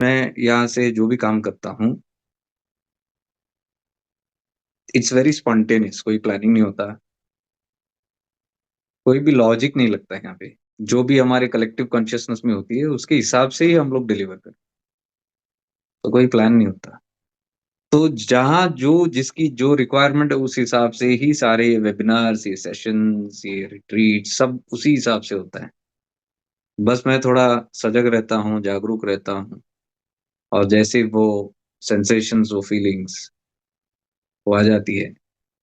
मैं यहाँ से जो भी काम करता हूँ, इट्स वेरी स्पॉन्टेनियस, कोई प्लानिंग नहीं होता, कोई भी लॉजिक नहीं लगता है यहाँ पे। जो भी हमारे कलेक्टिव कॉन्शियसनेस में होती है, उसके हिसाब से ही हम लोग डिलीवर करते हैं, तो कोई प्लान नहीं होता। तो जहाँ जो जिसकी जो रिक्वायरमेंट है, उस हिसाब से ही सारे वेबिनार्स, ये सेशंस, ये रिट्रीट सब उसी हिसाब से होता है। बस मैं थोड़ा सजग रहता हूँ, जागरूक रहता हूँ, और जैसे वो सेंसेशंस, वो फीलिंग्स वो आ जाती है,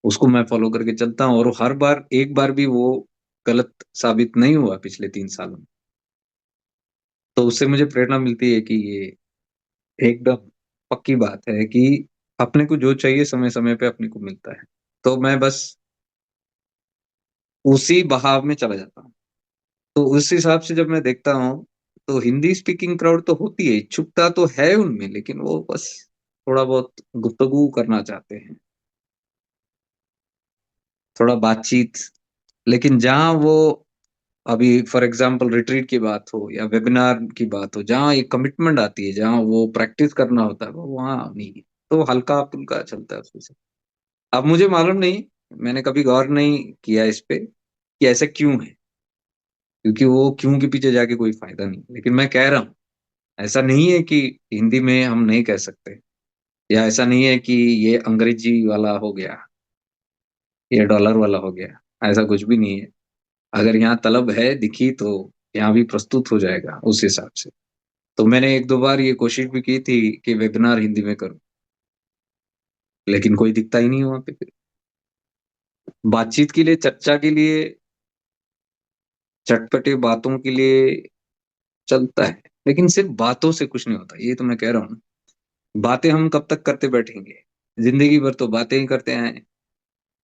उसको मैं फॉलो करके चलता हूँ, और हर बार एक बार भी वो गलत साबित नहीं हुआ पिछले 3 सालों में। तो उससे मुझे प्रेरणा मिलती है कि ये एकदम पक्की बात है कि अपने को जो चाहिए समय समय पे अपने को मिलता है। तो मैं बस उसी बहाव में चला जाता हूँ। तो उस हिसाब से जब मैं देखता हूँ, तो हिंदी स्पीकिंग क्राउड तो होती है, इच्छुकता तो है उनमें, लेकिन वो बस थोड़ा बहुत गुफ्तगू करना चाहते हैं, थोड़ा बातचीत। लेकिन जहाँ वो अभी फॉर एग्जांपल रिट्रीट की बात हो या वेबिनार की बात हो, जहाँ ये कमिटमेंट आती है, जहाँ वो प्रैक्टिस करना होता है, वो वहाँ नहीं है। तो हल्का-फुल्का चलता है उसमें से। अब मुझे मालूम नहीं, मैंने कभी गौर नहीं किया इस पे कि ऐसा क्यों है? क्योंकि वो क्यों के पीछे जाके कोई फ़ायदा नहीं। लेकिन मैं कह रहा हूँ, ऐसा नहीं है कि हिंदी में हम नहीं कह सकते, या ऐसा नहीं है कि ये अंग्रेजी वाला हो गया, ये डॉलर वाला हो गया, ऐसा कुछ भी नहीं है। अगर यहाँ तलब है दिखी, तो यहाँ भी प्रस्तुत हो जाएगा उस हिसाब से। तो मैंने 1-2 बार ये कोशिश भी की थी कि वेबिनार हिंदी में करूँ, लेकिन कोई दिखता ही नहीं वहाँ पे फिर। बातचीत के लिए, चर्चा के लिए, चटपटे बातों के लिए चलता है, लेकिन सिर्फ़ बातों से कुछ नहीं होता, ये तो मैं कह रहा हूँ ना। बातें हम कब तक करते बैठेंगे? ज़िंदगी भर तो बातें ही करते आए हैं।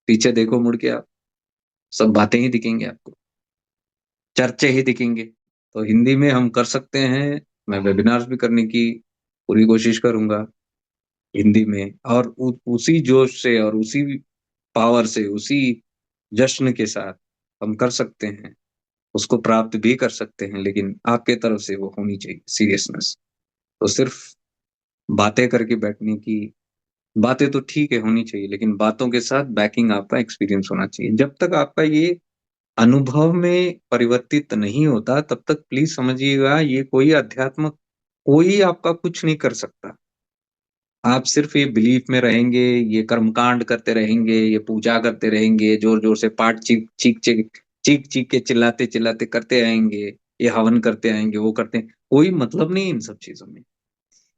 पीछे देखो मुड़ के आप, सब बातें ही दिखेंगी आपको, चर्चे ही दिखेंगे। तो हिंदी में हम कर सकते हैं, मैं वेबिनार्स भी करने की पूरी कोशिश करूँगा हिंदी में, और उसी जोश से और उसी पावर से, उसी जश्न के साथ हम कर सकते हैं, उसको प्राप्त भी कर सकते हैं, लेकिन आपके तरफ से वो होनी चाहिए सीरियसनेस। तो सिर्फ़ बातें करके बैठने की, बातें तो ठीक है होनी चाहिए, लेकिन बातों के साथ बैकिंग आपका एक्सपीरियंस होना चाहिए। जब तक आपका ये अनुभव में परिवर्तित नहीं होता, तब तक प्लीज़ समझिएगा, ये कोई अध्यात्म कोई आपका कुछ नहीं कर सकता। आप सिर्फ़ ये बिलीफ में रहेंगे, ये कर्मकांड करते रहेंगे, ये पूजा करते रहेंगे, ज़ोर-ज़ोर से पाठ चीख-चीख के, चिल्लाते-चिल्लाते करते आएँगे, ये हवन करते आएँगे, वो करते हैं। कोई मतलब नहीं इन सब चीज़ों में।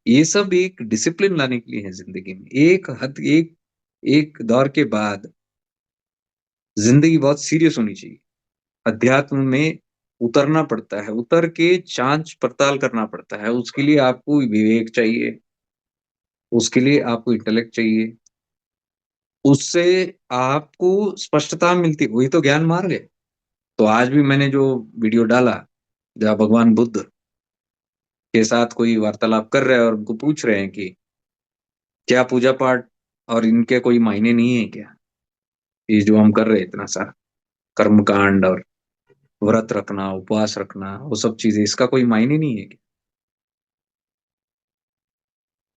ये सब एक डिसिप्लिन लाने के लिए है ज़िंदगी में। एक एक दौर के बाद ज़िंदगी बहुत सीरियस होनी चाहिए। अध्यात्म में उतरना पड़ता है, उतर के जाँच-पड़ताल करना पड़ता है। उसके लिए आपको विवेक चाहिए, उसके लिए आपको इंटेलेक्ट चाहिए, उससे आपको स्पष्टता मिलती है, वही तो ज्ञान मार्ग है। तो आज भी मैंने जो वीडियो डाला, जहाँ भगवान बुद्ध के साथ कोई वार्तालाप कर रहा है और उनको पूछ रहे हैं कि क्या पूजा-पाठ और इनके कोई मायने नहीं है क्या? ये जो हम कर रहे हैं इतना सारा कर्मकांड और व्रत रखना, उपवास रखना, वो सब चीज़ें, इसका कोई मायने नहीं है क्या?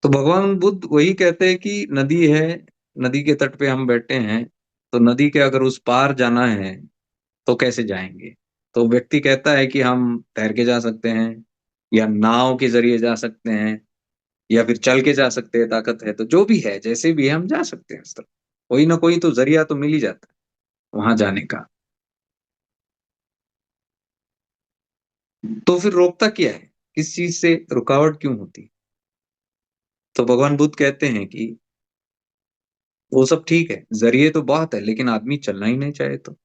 तो भगवान बुद्ध वही कहते हैं कि नदी है, नदी के तट पे हम बैठे हैं, तो नदी के अगर उस पार जाना है, तो कैसे जाएँगे? तो व्यक्ति कहता है कि हम तैर के जा सकते हैं, या नाव के ज़रिए जा सकते हैं, या फिर चल के जा सकते हैं, ताकत है तो। जो भी है, जैसे भी है, हम जा सकते हैं उस तरफ। कोई ना कोई तो ज़रिया तो मिल ही जाता है, वहाँ जाने का। तो फिर रोकता क्या है? किस चीज़ से रुकावट क्यों होती है? तो भगवान बुद्ध कहते हैं कि वो सब ठीक है, ज़रिए तो बहुत है, लेकिन आदमी चलना ही नहीं चाहे तो।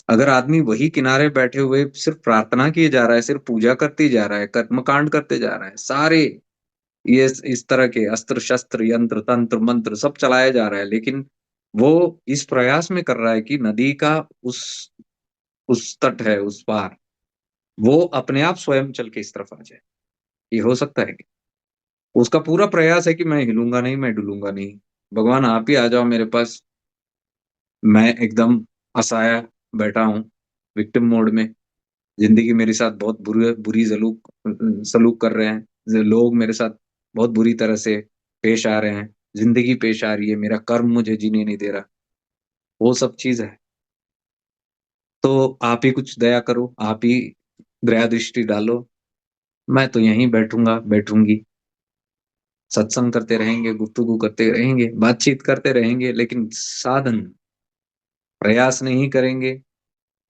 अगर आदमी वही किनारे बैठे हुए सिर्फ़ प्रार्थना किए जा रहा है, सिर्फ़ पूजा करते ही जा रहा है, कर्मकांड करते जा रहा है, सारे ये इस तरह के अस्त्र-शस्त्र, यंत्र, तंत्र, मंत्र सब चलाया जा रहा है, लेकिन वो इस प्रयास में कर रहा है कि नदी का उस उस तट है, उस पार, वो अपने आप स्वयं चल के इस तरफ आ जाए। ये हो सकता है क्या? उसका पूरा प्रयास है कि मैं हिलूँगा नहीं, मैं डुलूँगा नहीं। भगवान आप ही आ जाओ मेरे पास, मैं एकदम असहाय बैठा हूँ, विक्टिम मोड में। ज़िंदगी मेरे साथ बहुत बुरी बुरी सलूक सलूक कर रहे हैं। लोग मेरे साथ बहुत बुरी तरह से पेश आ रहे हैं, ज़िंदगी पेश आ रही है, मेरा कर्म मुझे जीने नहीं दे रहा, वो सब चीज़ है। तो आप ही कुछ दया करो, आप ही दया दृष्टि डालो, मैं तो यहीं बैठूँगा, बैठूँगी, सत्संग करते रहेंगे, गुफ्तगू करते रहेंगे, बातचीत करते रहेंगे, लेकिन साधन, प्रयास नहीं करेंगे,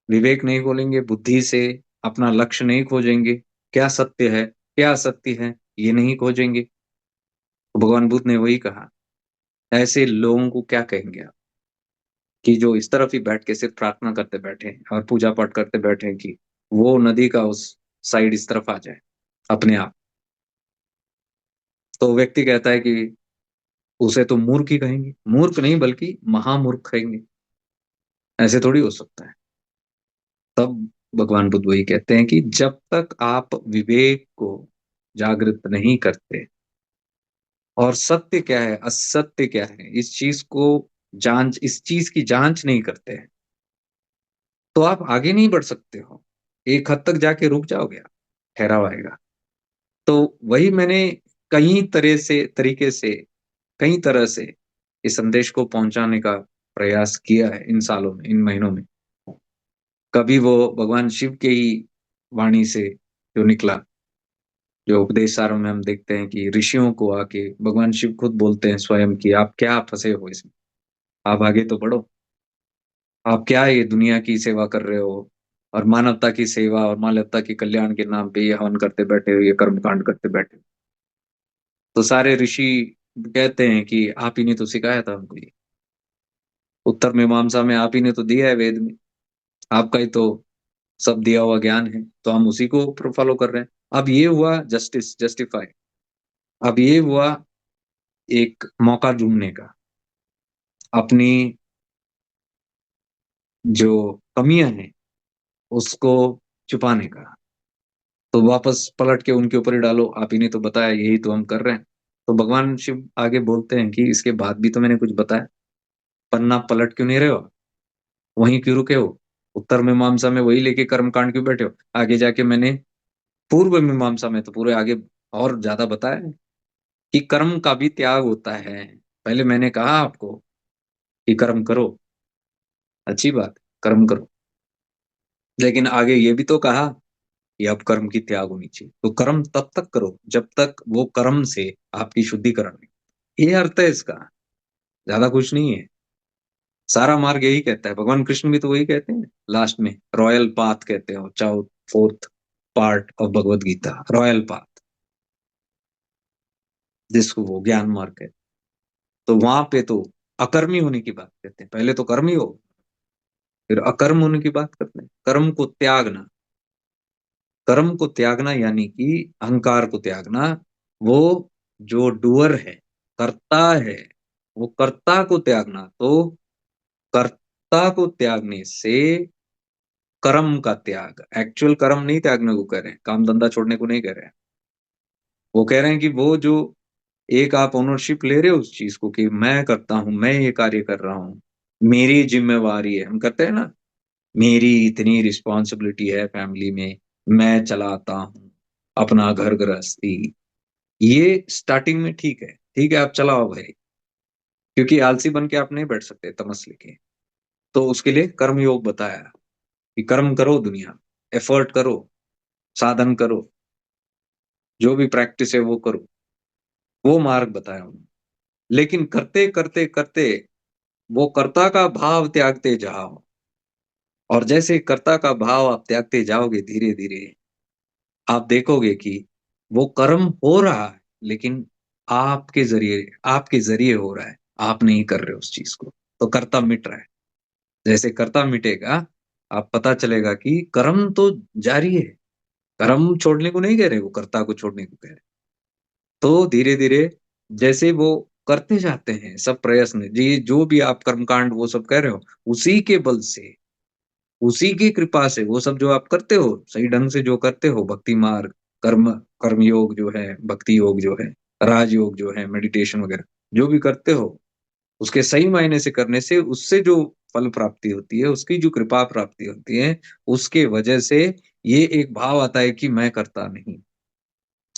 विवेक नहीं खोलेंगे, बुद्धि से अपना लक्ष्य नहीं खोजेंगे, क्या सत्य है, क्या असत्य है, ये नहीं खोजेंगे। तो भगवान बुद्ध ने वही कहा, ऐसे लोगों को क्या कहेंगे आप? कि जो इस तरफ ही बैठ के सिर्फ प्रार्थना करते बैठे हैं और पूजा पाठ करते बैठे हैं कि वो नदी का उस साइड इस तरफ आ जाए, अपने आप। तो व्यक्ति कहता है कि उसे तो मूर्ख ही कहेंगे, मूर्ख नहीं बल्कि महामूर्ख कहेंगे, ऐसे थोड़ी हो सकता है। तब भगवान बुद्ध वही कहते हैं कि जब तक आप विवेक को जागृत नहीं करते और सत्य क्या है, असत्य क्या है, इस चीज की जांच नहीं करते हैं, तो आप आगे नहीं बढ़ सकते हो। एक हद तक जाके रुक जाओगे आप, ठहराव आएगा। तो वही मैंने कई तरीके से, कई तरह से इस संदेश को पहुंचाने का प्रयास किया है इन सालों में, इन महीनों में। कभी वो भगवान शिव के ही वाणी से जो निकला, जो उपदेश सारों में हम देखते हैं कि ऋषियों को आके भगवान शिव खुद बोलते हैं स्वयं कि आप क्या फंसे हो इसमें, आप आगे तो बढ़ो, आप क्या ये दुनिया की सेवा कर रहे हो और मानवता की सेवा और मानवता के कल्याण के नाम पे ये हवन करते बैठे हो, ये कर्म कांड करते बैठे हो। तो सारे ऋषि कहते हैं कि आप ही ने तो सिखाया था हमको ये, उत्तर मीमांसा में आप ही ने तो दिया है, वेद में आपका ही तो सब दिया हुआ ज्ञान है, तो हम उसी को फॉलो कर रहे हैं। अब ये हुआ जस्टिफाई, अब ये हुआ एक मौका ढूंढने का, अपनी जो कमियां हैं उसको छुपाने का। तो वापस पलट के उनके ऊपर ही डालो, आप ही ने तो बताया, यही तो हम कर रहे हैं। तो भगवान शिव आगे बोलते हैं कि इसके बाद भी तो मैंने कुछ बताया, पन्ना पलट क्यों नहीं रहे हो, वहीं क्यों रुके हो, उत्तर मीमांसा में वही लेके कर्म कांड क्यों बैठे हो? आगे जाके मैंने पूर्व मीमांसा में तो पूरे आगे और ज्यादा बताया है कि कर्म का भी त्याग होता है। पहले मैंने कहा आपको कि कर्म करो, अच्छी बात, कर्म करो, लेकिन आगे ये भी तो कहा कि अब कर्म की त्याग होनी चाहिए। तो कर्म तब तक करो जब तक वो कर्म से आपकी शुद्धिकरण नहीं, ये अर्थ है इसका, ज्यादा कुछ नहीं है। सारा मार्ग यही कहता है, भगवान कृष्ण भी तो वही कहते हैं लास्ट में, रॉयल पाथ कहते हैं, चाहो fourth part of Bhagavad Gita, royal path, जिसको वो ज्ञान मार्ग कहते हैं। तो वहां पे तो अकर्मी होने की बात कहते हैं, पहले तो कर्मी हो, फिर अकर्म होने की बात करते हैं, कर्म को त्यागना। कर्म को त्यागना यानी कि अहंकार को त्यागना। वो जो डूअर है, कर्ता है, वो कर्ता को त्यागना। तो कर्ता को त्यागने से कर्म का त्याग, एक्चुअल कर्म नहीं त्यागने को कह रहे हैं, काम धंधा छोड़ने को नहीं कह रहे हैं। वो कह रहे हैं कि वो जो एक आप ओनरशिप ले रहे हो उस चीज को कि मैं करता हूं, मैं ये कार्य कर रहा हूँ, मेरी जिम्मेवारी है, हम कहते हैं ना, मेरी इतनी रिस्पॉन्सिबिलिटी है फैमिली में, मैं चलाता हूँ अपना घर गृहस्थी। ये स्टार्टिंग में ठीक है, ठीक है, आप चलाओ भाई, क्योंकि आलसी बन के आप नहीं बैठ सकते तमस लेके। तो उसके लिए कर्म योग बताया कि कर्म करो, दुनिया एफर्ट करो, साधन करो, जो भी प्रैक्टिस है वो करो, वो मार्ग बताया उन्होंने। लेकिन करते करते करते वो कर्ता का भाव त्यागते जाओ, और जैसे कर्ता का भाव आप त्यागते जाओगे धीरे धीरे, आप देखोगे कि वो कर्म हो रहा है, लेकिन आपके जरिए हो रहा है, आप नहीं कर रहे उस चीज को, तो कर्ता मिट रहा है। जैसे कर्ता मिटेगा, आप पता चलेगा कि कर्म तो जारी है, कर्म छोड़ने को नहीं कह रहे, वो कर्ता को छोड़ने को कह रहे। तो धीरे धीरे जैसे वो करते जाते हैं सब प्रयत्न, जी जो भी आप कर्मकांड वो सब कर रहे हो, उसी के बल से, उसी की कृपा से, वो सब जो आप करते हो सही ढंग से जो करते हो, भक्ति मार्ग, कर्म कर्म योग जो है, भक्ति योग जो है, राज योग जो है, मेडिटेशन वगैरह जो भी करते हो, उसके सही मायने से करने से उससे जो फल प्राप्ति होती है, उसकी जो कृपा प्राप्ति होती है, उसके वजह से ये एक भाव आता है कि मैं करता नहीं,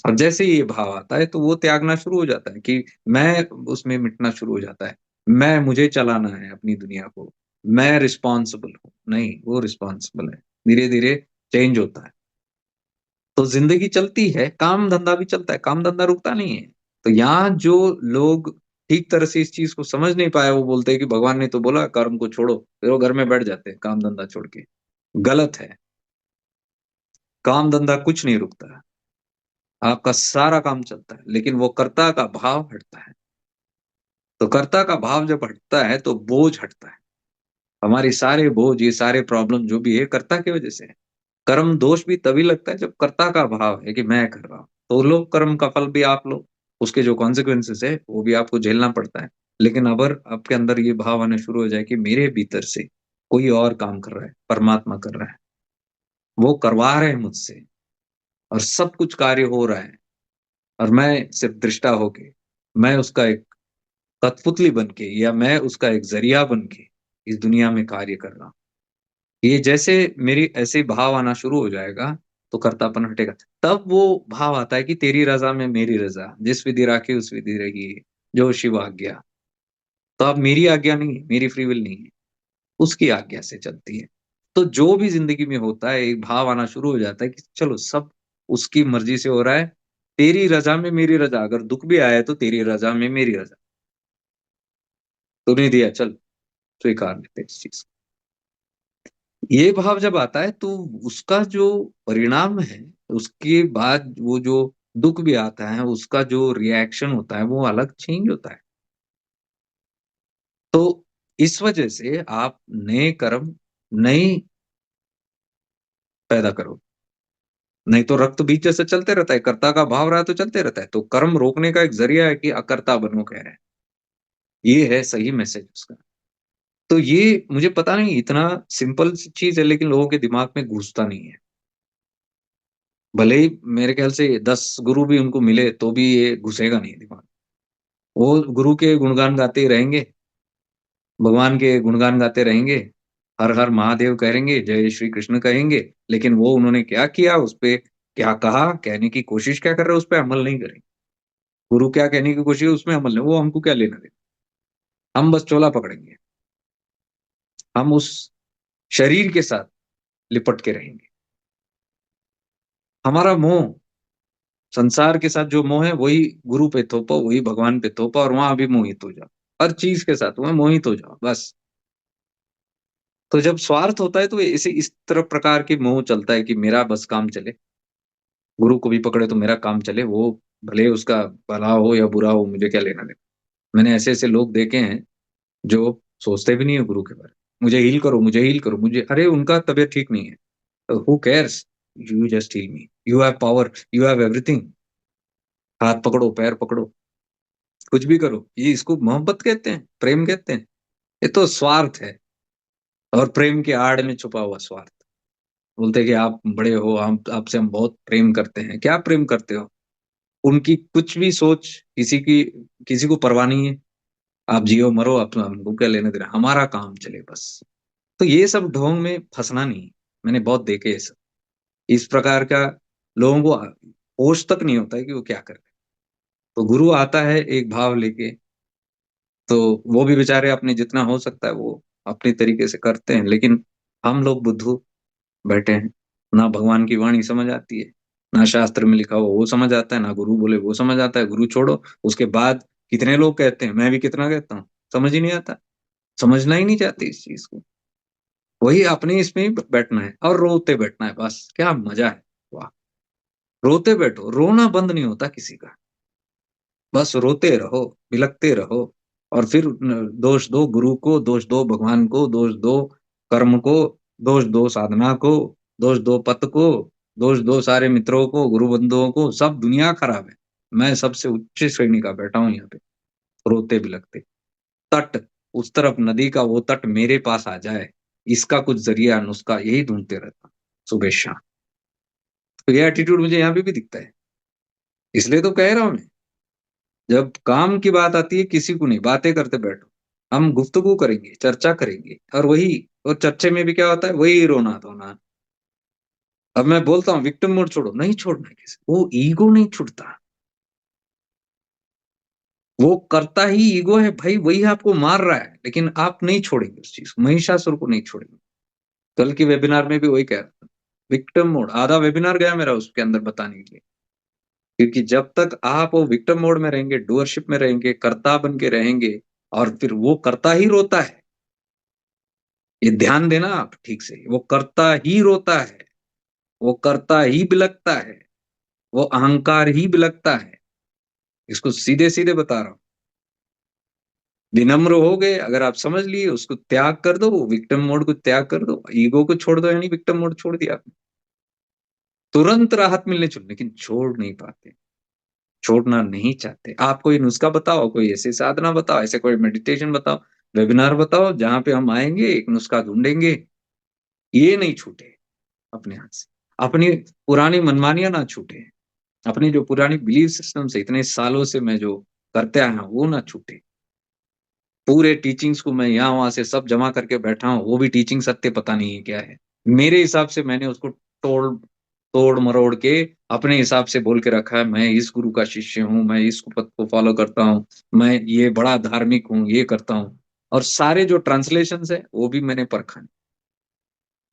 और जैसे ही ये भाव आता है तो वो त्यागना शुरू हो जाता है कि मैं उसमें मिटना शुरू हो जाता है। मुझे चलाना है अपनी दुनिया को, मैं रिस्पॉन्सिबल हूँ। नहीं, वो रिस्पॉन्सिबल है। धीरे-धीरे चेंज होता है। तो ज़िंदगी चलती है, काम-धंधा भी चलता है, काम-धंधा रुकता नहीं है। तो यहाँ जो लोग ठीक तरह से इस चीज़ को समझ नहीं पाए, वो बोलते हैं कि भगवान ने तो बोला कर्म को छोड़ो, फिर वो घर में बैठ जाते हैं काम-धंधा छोड़ के। गलत है, काम-धंधा कुछ नहीं रुकता है, आपका सारा काम चलता है, लेकिन वो कर्ता का भाव हटता है। तो कर्ता का भाव जब हटता है, तो बोझ हटता है। हमारे सारे बोझ, ये सारे प्रॉब्लम जो भी है, कर्ता की वजह से है। कर्म दोष भी तभी लगता है जब कर्ता का भाव है कि मैं कर रहा हूँ। तो लो कर्म का फल भी आप लो, उसके जो कॉन्सिक्वेंसेस है वो भी आपको झेलना पड़ता है। लेकिन अगर आपके अंदर ये भाव आना शुरू हो जाए कि मेरे भीतर से कोई और काम कर रहा है, परमात्मा कर रहा है, वो करवा रहे हैं मुझसे और सब कुछ कार्य हो रहा है और मैं सिर्फ दृष्टा होके, मैं उसका एक कठपुतली बन के या मैं उसका एक ज़रिया बन के इस दुनिया में कार्य कर रहा हूँ। ये जैसे मेरी ऐसे भाव आना शुरू हो जाएगा, तो कर्तापन हटेगा। तब वो भाव आता है कि तेरी रज़ा में मेरी रज़ा, जिस विधि राखी उस विधि रही, जो शिव आज्ञा। तो अब मेरी आज्ञा नहीं है, मेरी फ्री विल नहीं है, उसकी आज्ञा से चलती है। तो जो भी ज़िंदगी में होता है, एक भाव आना शुरू हो जाता है कि चलो सब उसकी मर्ज़ी से हो रहा है, तेरी रज़ा में मेरी रज़ा, अगर दुःख भी आया है तो तेरी रज़ा में मेरी रज़ा। तूने दिया चल स्वीकार लेते हैं इस चीज़ को। ये भाव जब आता है तो उसका जो परिणाम है, उसके बाद वो जो दुःख भी आता है, उसका जो रिएक्शन होता है, वो अलग चेंज होता है। तो इस वजह से आप नए कर्म नहीं पैदा करो, नहीं तो रक्त बीज जैसे चलते रहता है, कर्ता का भाव रहा तो चलते रहता है। तो कर्म रोकने का एक ज़रिया है कि अकर्ता बनो कह रहे हैं। ये है सही मैसेज उसका। तो ये मुझे पता नहीं इतना सिंपल सी चीज़ है लेकिन लोगों के दिमाग में घुसता नहीं है। भले ही मेरे ख्याल से 10 गुरु भी उनको मिले तो भी ये घुसेगा नहीं दिमाग। वो गुरु के गुणगान गाते ही रहेंगे, भगवान के गुणगान गाते रहेंगे, हर हर महादेव कहेंगे, जय श्री कृष्ण कहेंगे, लेकिन वो उन्होंने क्या किया, उसपे क्या कहा, कहने की कोशिश क्या कर रहे हैं, उस पे अमल नहीं करेंगे। गुरु क्या कहने की कोशिश है उसमें अमल नहीं, वो हमको क्या लेना-देना। हम बस चोला पकड़ेंगे, हम उस शरीर के साथ लिपट के रहेंगे। हमारा मोह संसार के साथ जो मोह है वही गुरु पे थोपो, वही भगवान पे थोपो और वहाँ भी मोहित हो जाओ। हर चीज़ के साथ वहाँ मोहित हो जाओ, बस। तो जब स्वार्थ होता है तो ऐसे इस तरह प्रकार के मोह चलता है कि मेरा बस काम चले, गुरु को भी पकड़े तो मेरा काम चले, वो भले उसका भला हो या बुरा हो मुझे क्या लेना-देना। मैंने ऐसे-ऐसे लोग देखे हैं जो सोचते भी नहीं है गुरु के बारे में। मुझे हील करो, मुझे अरे उनका तबीयत ठीक नहीं है। Who cares? You just heal me. You have power, you have everything. हाथ पकड़ो, पैर पकड़ो, कुछ भी करो। ये इसको मोहब्बत कहते हैं, प्रेम कहते हैं। ये तो स्वार्थ है और प्रेम की आड़ में छुपा हुआ स्वार्थ। बोलते हैं कि आप बड़े हो, हम आपसे हम बहुत प्रेम करते हैं। क्या प्रेम करते हो? उनकी कुछ भी सोच किसी को परवाह नहीं है। आप जियो मरो, आप हमको क्या लेना-देना, हमारा काम चले बस। तो ये सब ढोंग में फँसना नहीं है। मैंने बहुत देखे ये सब। इस प्रकार का लोगों को होश तक नहीं होता है कि वो क्या कर रहे हैं। तो गुरु आता है एक भाव लेके, तो वो भी बेचारे अपने जितना हो सकता है वो अपने तरीके से करते हैं। लेकिन हम लोग बुद्धू बैठे हैं। ना भगवान की वाणी समझ आती है, ना शास्त्र में लिखा हुआ वो समझ आता है, ना गुरु बोले वो समझ आता है। गुरु छोड़ो, उसके बाद कितने लोग कहते हैं, मैं भी कितना कहता हूँ, समझ ही नहीं आता। समझना ही नहीं चाहते इस चीज़ को। वही अपने इसमें ही बैठना है और रोते बैठना है बस, क्या मज़ा है! वाह! रोते बैठो, रोना बंद नहीं होता किसी का। बस रोते रहो, बिलखते रहो और फिर दोष दो गुरु को, दोष दो भगवान को, दोष दो कर्म को, दोष दो साधना को, दोष दो पथ को, दोष दो सारे मित्रों को, गुरु बंधुओं को, सब दुनिया खराब है। मैं सबसे उच्च श्रेणी का बैठा हूँ यहाँ पे, रोते बिलखते। तट, उस तरफ नदी का वो तट मेरे पास आ जाए, इसका कुछ ज़रिया, नुस्खा यही ढूँढते रहता हूँ, सुबह-शाम। तो ये एटीट्यूड मुझे यहाँ पे भी दिखता है। इसलिए तो कह रहा हूँ मैं। जब काम की बात आती है किसी को नहीं, बातें करते बैठो। हम गुफ्तगू करेंगे, चर्चा करेंगे और चर्चे में भी क्या होता है वही रोना-धोना। अब मैं बोलता हूँ विक्टिम मोड छोड़ो, नहीं छोड़ना है किसी, वो ईगो नहीं छूटता, वो करता ही ईगो है भाई, वही आपको मार रहा है, लेकिन आप नहीं छोड़ेंगे उस चीज को, महिषासुर को नहीं छोड़ेंगे। कल की वेबिनार में भी वही कह रहा था, विक्टिम मोड, आधा वेबिनार गया मेरा उसके अंदर बताने के लिए। क्योंकि जब तक आप वो विक्टिम मोड में रहेंगे, डूअरशिप में रहेंगे, कर्ता बन के रहेंगे, और फिर वो करता ही रोता है, ये ध्यान देना आप ठीक से, वो करता ही रोता है, वो करता ही बिलकता है, वो अहंकार ही बिलकता है। इसको सीधे सीधे बता रहा हूं। विनम्र हो गए अगर आप, समझ लिए, उसको त्याग कर दो, विक्टिम मोड को त्याग कर दो, ईगो को छोड़ दो, यानी विक्टिम मोड छोड़ दिया आपने, तुरंत राहत मिलने चाहिए, लेकिन छोड़ नहीं पाते, छोड़ना नहीं चाहते। आप कोई नुस्खा बताओ, कोई ऐसी साधना बताओ, ऐसे कोई मेडिटेशन बताओ, वेबिनार बताओ, जहां पे हम आएंगे एक नुस्खा ढूंढेंगे, ये नहीं छूटे अपने हाथ से, अपनी पुरानी मनमानियां ना छूटे, अपनी जो पुरानी बिलीफ सिस्टम से इतने सालों से मैं जो करते आया हूं वो ना छूटे। पूरे टीचिंग्स को मैं यहाँ वहां से सब जमा करके बैठा हूँ, वो भी टीचिंग सत्य पता नहीं है क्या है, मेरे हिसाब से मैंने उसको तोड़ तोड़ मरोड़ के अपने हिसाब से बोल के रखा है, मैं इस गुरु का शिष्य हूँ, मैं इस पद को फॉलो करता हूँ, मैं ये बड़ा धार्मिक हूँ, ये करता हूँ। और सारे जो ट्रांसलेशन है वो भी मैंने परखा है।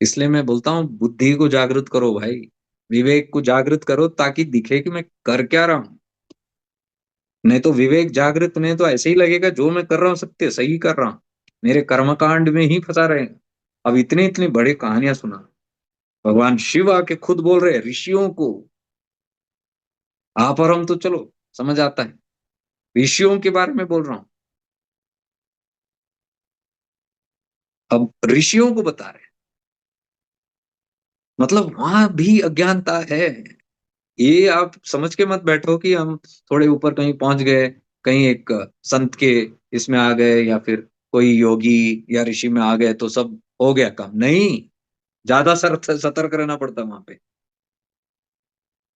इसलिए मैं बोलता हूँ बुद्धि को जागृत करो भाई, विवेक को जागृत करो, ताकि दिखे कि मैं कर क्या रहा हूँ। नहीं तो विवेक जागृत नहीं तो ऐसे ही लगेगा जो मैं कर रहा हूँ सत्य सही कर रहा हूँ, मेरे कर्मकांड में ही फंसा रहेगा। अब इतनी इतनी बड़ी कहानियां सुना, भगवान शिव आके खुद बोल रहे हैं ऋषियों को, आप और हम तो चलो समझ आता है, ऋषियों के बारे में बोल रहा हूं। अब ऋषियों को बता रहे हैं, मतलब वहां भी अज्ञानता है। ये आप समझ के मत बैठो कि हम थोड़े ऊपर कहीं पहुंच गए, कहीं एक संत के इसमें आ गए, या फिर कोई योगी या ऋषि में आ गए तो सब हो गया काम, नहीं। ज्यादा सतर्क रहना पड़ता है वहां पे,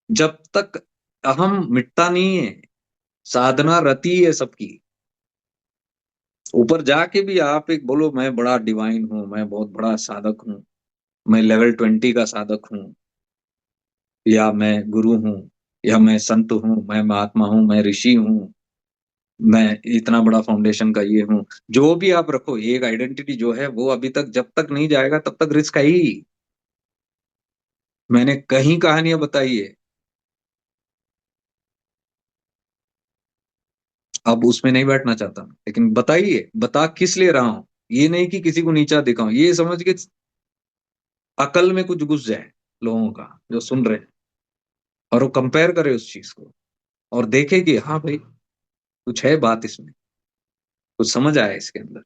जब तक अहम मिटता नहीं है, साधना रति है सबकी। ऊपर जाके भी आप एक बोलो मैं बड़ा डिवाइन हूं, मैं बहुत बड़ा साधक हूं, मैं लेवल 20 का साधक हूँ, या मैं गुरु हूँ, या मैं संत हूँ, मैं महात्मा हूँ, मैं ऋषि हूँ, मैं इतना बड़ा फाउंडेशन का ये हूँ, जो भी आप रखो, एक आइडेंटिटी जो है वो अभी तक जब तक नहीं जाएगा तब तक रिस्क है ही। मैंने कहीं कहानियां बताई है, अब उसमें नहीं बैठना चाहता, लेकिन बताइए, बता किस लिए रहा हूँ, ये नहीं कि किसी को नीचा दिखाऊं, ये समझ के अकल में कुछ घुस जाए लोगों का जो सुन रहे हैं, और वो कंपेयर करे उस चीज को, और देखे कि हाँ भाई कुछ है बात इसमें, कुछ समझ आया इसके अंदर।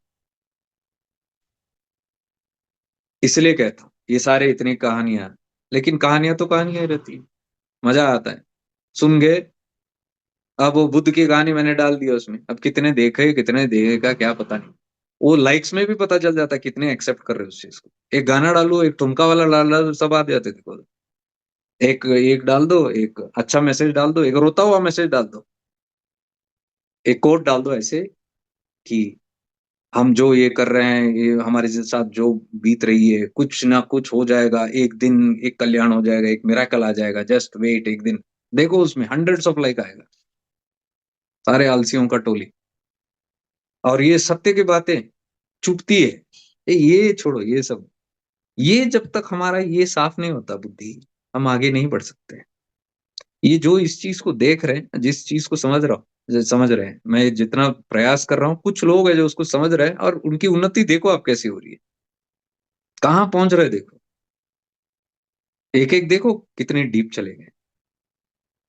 इसलिए कहता हूँ ये सारे इतनी कहानियां, लेकिन कहानियां तो कहानियां ही रहती है, मजा आता है सुन गए। अब वो बुद्ध की कहानी मैंने डाल दिया उसमें, अब कितने देखे कितने देखेगा क्या पता नहीं, वो लाइक्स में भी पता चल जाता है कितने एक्सेप्ट कर रहे हो उस चीज को। एक गाना डालो, एक ठुमका वाला डाल दो, सब आ जाते देखो। एक एक डाल दो, एक अच्छा मैसेज डाल दो, एक रोता हुआ मैसेज डाल दो, एक कोट डाल दो ऐसे कि हम जो ये कर रहे हैं, ये हमारे साथ जो बीत रही है, कुछ ना कुछ हो जाएगा एक दिन, एक कल्याण हो जाएगा, एक मिराकल आ जाएगा, जस्ट वेट एक दिन। देखो उसमें हंड्रेड्स ऑफ लाइक आएगा, सारे आलसियों का टोली। और ये सत्य की बातें चुपती है, ये छोड़ो ये सब, ये जब तक हमारा ये साफ नहीं होता बुद्धि, हम आगे नहीं बढ़ सकते। ये जो इस चीज को देख रहे हैं, जिस चीज को समझ रहा हूँ, समझ रहे हैं, मैं जितना प्रयास कर रहा हूँ, कुछ लोग हैं जो उसको समझ रहे हैं, और उनकी उन्नति देखो आप कैसी हो रही है, कहाँ पहुंच रहे हैं देखो, एक एक देखो कितने डीप चले गए।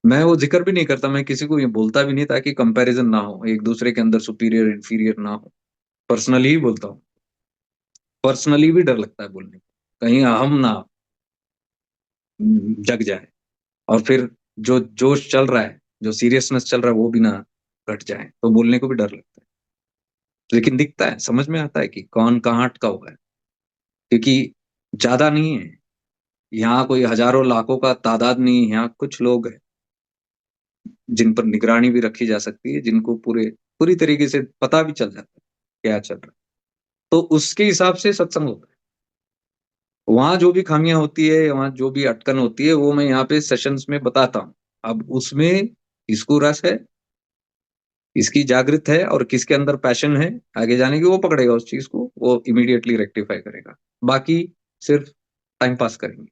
मैं वो जिक्र भी नहीं करता, मैं किसी को ये बोलता भी नहीं, ताकि कंपैरिजन ना हो, एक दूसरे के अंदर सुपीरियर इंफीरियर ना हो। पर्सनली ही बोलता हूँ, पर्सनली भी डर लगता है बोलने को, कहीं हम ना जग जाए, और फिर जो जोश चल रहा है, जो सीरियसनेस चल रहा है, वो भी ना घट जाए, तो बोलने को भी डर लगता है। लेकिन दिखता है, समझ में आता है कि कौन कहाँ अटका हुआ है, क्योंकि ज्यादा नहीं है यहाँ, कोई हजारों लाखों का तादाद नहीं है, यहाँ कुछ लोग हैं जिन पर निगरानी भी रखी जा सकती है, जिनको पूरी तरीके से पता भी चल जाता है क्या चल रहा है, तो उसके हिसाब से सत्संग होता है। वहां जो भी खामियां होती है, वहां जो भी अटकन होती है, वो मैं यहाँ पे सेशंस में बताता हूँ। अब उसमें किसको रस है, किसकी जागृत है और किसके अंदर पैशन है आगे जाने की, वो पकड़ेगा उस चीज को, वो इमीडिएटली रेक्टिफाई करेगा। बाकी सिर्फ टाइम पास करेंगे।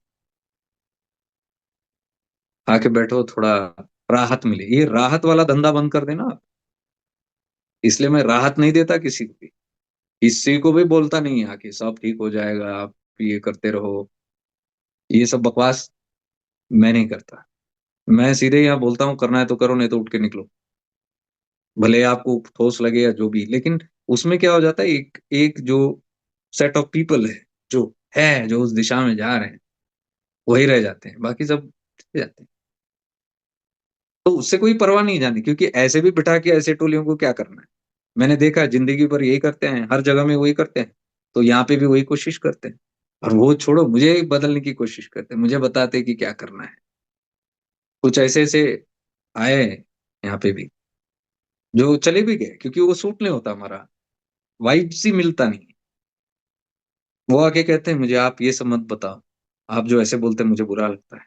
आके बैठो, थोड़ा राहत मिले, ये राहत वाला धंधा बंद कर देना आप। इसलिए मैं राहत नहीं देता किसी को भी, किसी को भी बोलता नहीं है आके सब ठीक हो जाएगा, आप ये करते रहो, ये सब बकवास मैं नहीं करता। मैं सीधे यहाँ बोलता हूँ, करना है तो करो, नहीं तो उठ के निकलो। भले आपको ठोस लगे या जो भी, लेकिन उसमें क्या हो जाता है, एक एक जो सेट ऑफ पीपल है, जो जो उस दिशा में जा रहे हैं, वही रह जाते हैं, बाकी सब चले जाते हैं। तो उससे कोई परवाह नहीं जानी, क्योंकि ऐसे भी बिठा के ऐसे टोलियों को क्या करना है। मैंने देखा है, जिंदगी भर यही करते हैं, हर जगह में वही करते हैं, तो यहाँ पे भी वही कोशिश करते हैं। और वो छोड़ो, मुझे बदलने की कोशिश करते हैं, मुझे बताते हैं कि क्या करना है। कुछ ऐसे ऐसे आए हैं यहाँ पे भी, जो चले भी गए क्योंकि वो सूट नहीं होता, हमारा वाइब सी मिलता नहीं। वो आके कहते हैं मुझे, आप ये सब मत बताओ, आप जो ऐसे बोलते हैं मुझे बुरा लगता है,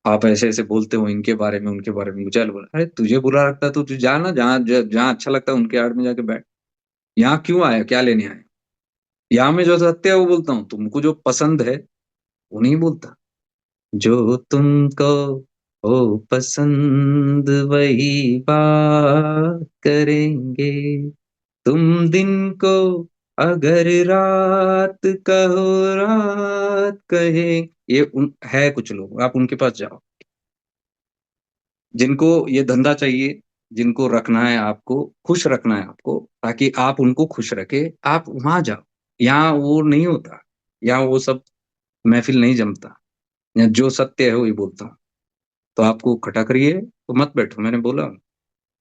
आप ऐसे ऐसे बोलते हो इनके बारे में उनके बारे में, मुझे बोला, अरे तुझे बुरा लगता है तो तू जा ना, जहाँ जहाँ अच्छा लगता है उनके आड़ में जाके बैठ। यहाँ क्यों आया, क्या लेने आया। यहाँ में जो सत्य है वो बोलता हूँ, तुमको जो पसंद है वो नहीं बोलता। जो तुमको हो पसंद वही बात करेंगे, तुम दिन को अगर रात कहो रात कहे। ये है कुछ लोग, आप उनके पास जाओ, जिनको ये धंधा चाहिए, जिनको रखना है आपको, खुश रखना है आपको, ताकि आप उनको खुश रखे, आप वहां जाओ। यहाँ वो नहीं होता, यहाँ वो सब महफिल नहीं जमता। यहाँ जो सत्य है वही बोलता हूँ। तो आपको खटा करिए तो मत बैठो, मैंने बोला।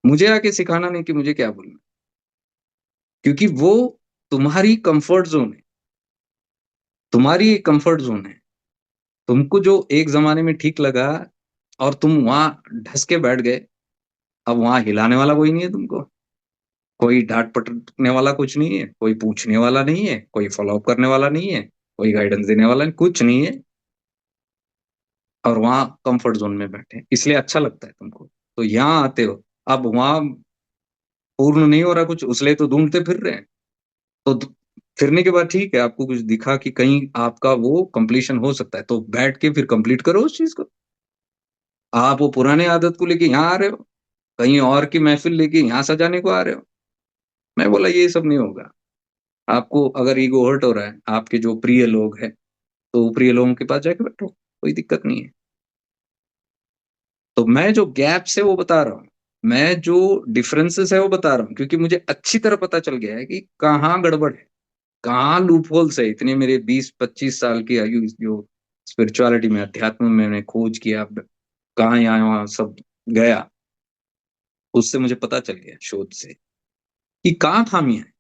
मुझे आके सिखाना नहीं कि मुझे क्या बोलना, क्योंकि वो तुम्हारी कंफर्ट जोन है, तुम्हारी कंफर्ट जोन है। तुमको जो एक जमाने में ठीक लगा और तुम वहां ढस के बैठ गए, अब वहां हिलाने वाला कोई नहीं है तुमको। कोई डांट पटकने वाला कुछ नहीं है, कोई पूछने वाला नहीं है, कोई फॉलो अप करने वाला नहीं है, कोई गाइडेंस देने वाला नहीं, कुछ नहीं है। और वहां कंफर्ट जोन में बैठे हैं, इसलिए अच्छा लगता है तुमको, तो यहाँ आते हो। अब वहां पूर्ण नहीं हो रहा कुछ, उसलिए तो ढूंढते फिर रहे हैं। तो फिरने के बाद ठीक है, आपको कुछ दिखा कि कहीं आपका वो कंप्लीशन हो सकता है, तो बैठ के फिर कंप्लीट करो उस चीज को। आप वो पुराने आदत को लेके यहाँ आ रहे हो, कहीं और की महफिल लेके यहाँ सजाने को आ रहे हो। मैं बोला ये सब नहीं होगा। आपको अगर ईगो हर्ट हो रहा है, आपके जो प्रिय लोग हैं, तो प्रिय लोगों के पास जाके बैठो, कोई दिक्कत नहीं है। तो मैं जो गैप्स है वो बता रहा हूँ, मैं जो डिफरेंसेस है वो बता रहा हूँ, क्योंकि मुझे अच्छी तरह पता चल गया है कि कहाँ गड़बड़ है, कहाँ लूप होल्स है। इतने मेरे 20-25 साल की आयु, जो स्पिरिचुअलिटी में, अध्यात्म में मैंने खोज किया, कहाँ यहाँ वहाँ सब गया, उससे मुझे पता चल गया, शोध से, कि कहाँ खामियां हैं।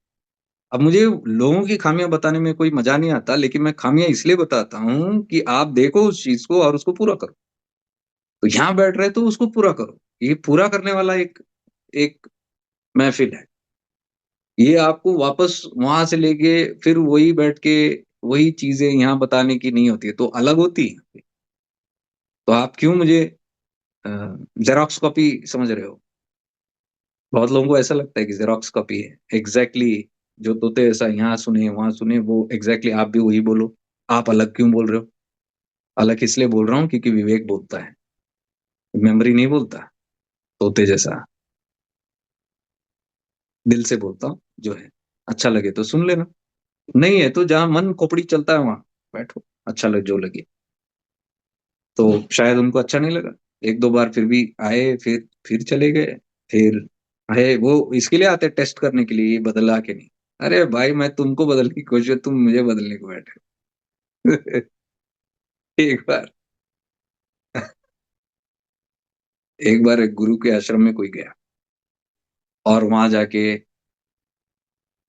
अब मुझे लोगों की खामियां बताने में कोई मजा नहीं आता, लेकिन मैं खामियां इसलिए बताता हूँ कि आप देखो उस चीज को और उसको पूरा करो। तो यहाँ बैठ रहे तो उसको पूरा करो, ये पूरा करने वाला एक एक महफिल है। ये आपको वापस वहां से लेके फिर वही बैठ के वही चीजें यहाँ बताने की नहीं होती है, तो अलग होती है। तो आप क्यों मुझे जेरोक्स कॉपी समझ रहे हो। बहुत लोगों को ऐसा लगता है कि जेरोक्स कॉपी है एग्जैक्टली exactly, जो तोते ऐसा यहाँ सुने वहां सुने, वो एग्जैक्टली exactly आप भी वही बोलो। आप अलग क्यों बोल रहे हो। अलग इसलिए बोल रहा हूँ क्योंकि विवेक बोलता है, मेमोरी नहीं बोलता। तोते जैसा दिल से बोलता हूँ जो है। अच्छा लगे तो सुन लेना, नहीं है तो जहाँ मन खोपड़ी चलता है वहां बैठो, अच्छा लगे जो लगे। तो शायद उनको अच्छा नहीं लगा, एक दो बार फिर भी आए, फिर चले गए। फिर आए, वो इसके लिए आते टेस्ट करने के लिए, ये बदला के नहीं। अरे भाई, मैं तुमको बदलने की कोशिश, तुम मुझे बदलने को बैठे। एक बार एक बार एक गुरु के आश्रम में कोई गया, और वहां जाके,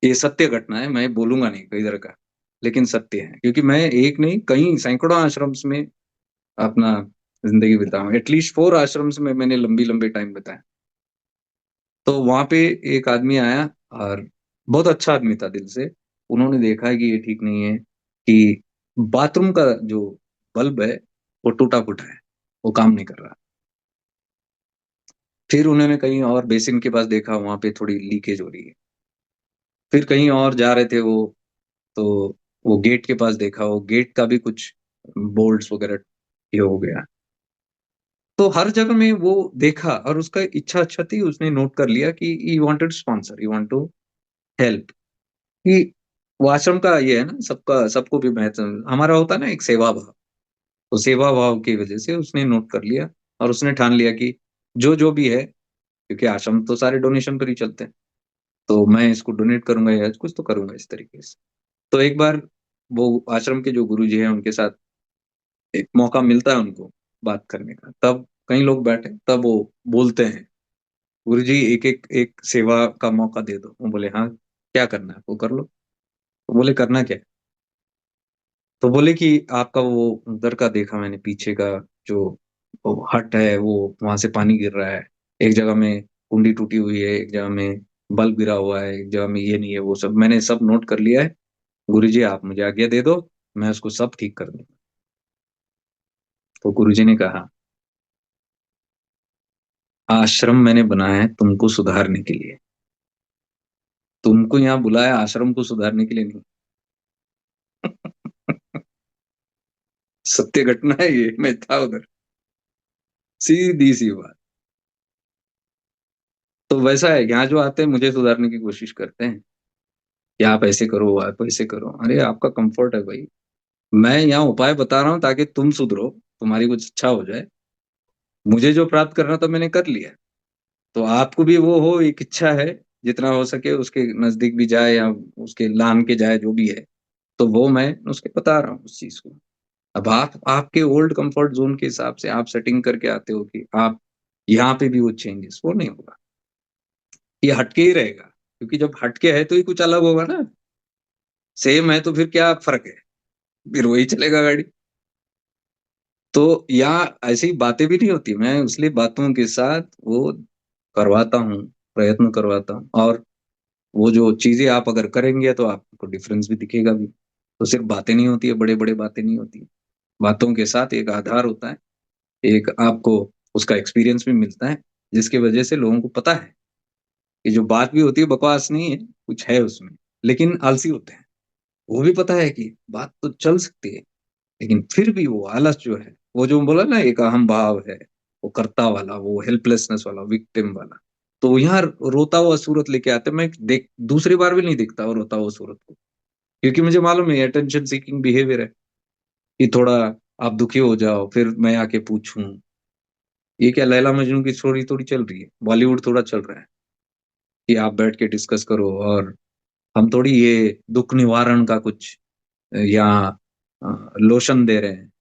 ये सत्य घटना है, मैं बोलूंगा नहीं कई तरह का, लेकिन सत्य है, क्योंकि मैं एक नहीं कई सैकड़ों आश्रम्स में अपना जिंदगी बिताऊं, एटलीस्ट 4 आश्रम्स में मैंने लंबी लंबे टाइम बिताया। तो वहां पे एक आदमी आया, और बहुत अच्छा आदमी था दिल से। उन्होंने देखा कि ये ठीक नहीं है, कि बाथरूम का जो बल्ब है वो टूटा फूटा है, वो काम नहीं कर रहा। फिर उन्होंने कहीं और बेसिन के पास देखा, वहां पे थोड़ी लीकेज हो रही है। फिर कहीं और जा रहे थे वो, तो वो गेट के पास देखा, वो गेट का भी कुछ बोल्ट्स वगैरह ये हो गया। तो हर जगह में वो देखा और उसका इच्छा अच्छा थी, उसने नोट कर लिया कि he wanted sponsor, he want to help. कि वो आश्रम का ये है ना, सबका सबको भी महत्व हमारा होता है ना, एक सेवा भाव। तो सेवा भाव की वजह से उसने नोट कर लिया और उसने ठान लिया कि जो जो भी है, क्योंकि आश्रम तो सारे डोनेशन पर ही चलते हैं, तो मैं इसको डोनेट करूंगा या कुछ तो करूंगा इस तरीके से। तो एक बार वो आश्रम के जो गुरु जी हैं उनके साथ एक मौका मिलता है उनको बात करने का, तब कई लोग बैठे, तब वो बोलते हैं, गुरु जी एक एक एक सेवा का मौका दे दो। वो बोले हाँ, क्या करना है वो कर लो। तो बोले करना क्या है? तो बोले कि आपका वो उधर का देखा मैंने, पीछे का जो वो हट है, वो वहां से पानी गिर रहा है, एक जगह में कुंडी टूटी हुई है, एक जगह में बल्ब गिरा हुआ है, एक जगह में ये नहीं है वो सब मैंने सब नोट कर लिया है। गुरु जी आप मुझे आज्ञा दे दो, मैं उसको सब ठीक कर दूंगा। तो गुरु जी ने कहा, आश्रम मैंने बनाया है तुमको सुधारने के लिए, तुमको यहाँ बुलाया आश्रम को सुधारने के लिए नहीं। सत्य घटना है ये, मैं था उधर। सीधी सी बात। तो वैसा है, यहाँ जो आते हैं मुझे सुधारने की कोशिश करते हैं कि आप ऐसे करो, आप ऐसे करो। अरे आपका कंफर्ट है भाई, मैं यहाँ उपाय बता रहा हूँ ताकि तुम सुधरो, तुम्हारी कुछ अच्छा हो जाए। मुझे जो प्राप्त करना था मैंने कर लिया। तो आपको भी वो हो, एक इच्छा है जितना हो सके उसके नजदीक भी जाए या उसके लान के जाए, जो भी है। तो वो मैं उसके बता रहा हूँ उस चीज को। अब आप आपके ओल्ड कंफर्ट जोन के हिसाब से आप सेटिंग करके आते हो कि आप यहाँ पे भी वो चेंजेस, वो नहीं होगा। ये हटके ही रहेगा, क्योंकि जब हटके है तो ही कुछ अलग होगा ना। सेम है तो फिर क्या फर्क है, फिर वही चलेगा गाड़ी। तो यहाँ ऐसी बातें भी नहीं होती, मैं इसलिए बातों के साथ वो करवाता हूँ, प्रयत्न करवाता हूँ। और वो जो चीजें आप अगर करेंगे तो आपको डिफरेंस भी दिखेगा भी। तो सिर्फ बातें नहीं होती है, बड़े बड़े बातें नहीं होती है। बातों के साथ एक आधार होता है, एक आपको उसका एक्सपीरियंस भी मिलता है, जिसकी वजह से लोगों को पता है कि जो बात भी होती है बकवास नहीं है, कुछ है उसमें। लेकिन आलसी होते हैं, वो भी पता है कि बात तो चल सकती है, लेकिन फिर भी वो आलस जो है, वो जो बोला ना एक अहम भाव है, वो कर्ता वाला, वो हेल्पलेसनेस वाला, विक्टिम वाला। तो यहाँ रोता हुआ सूरत लेके आते, मैं देख दूसरी बार भी नहीं दिखता वो रोता हुआ सूरत को, क्योंकि मुझे मालूम है अटेंशन सीकिंग बिहेवियर है कि थोड़ा आप दुखी हो जाओ फिर मैं आके पूछूं। ये क्या लैला मजनू की स्टोरी थोड़ी चल रही है, बॉलीवुड थोड़ा चल रहा है कि आप बैठ के डिस्कस करो। और हम थोड़ी ये दुख निवारण का कुछ या लोशन दे रहे हैं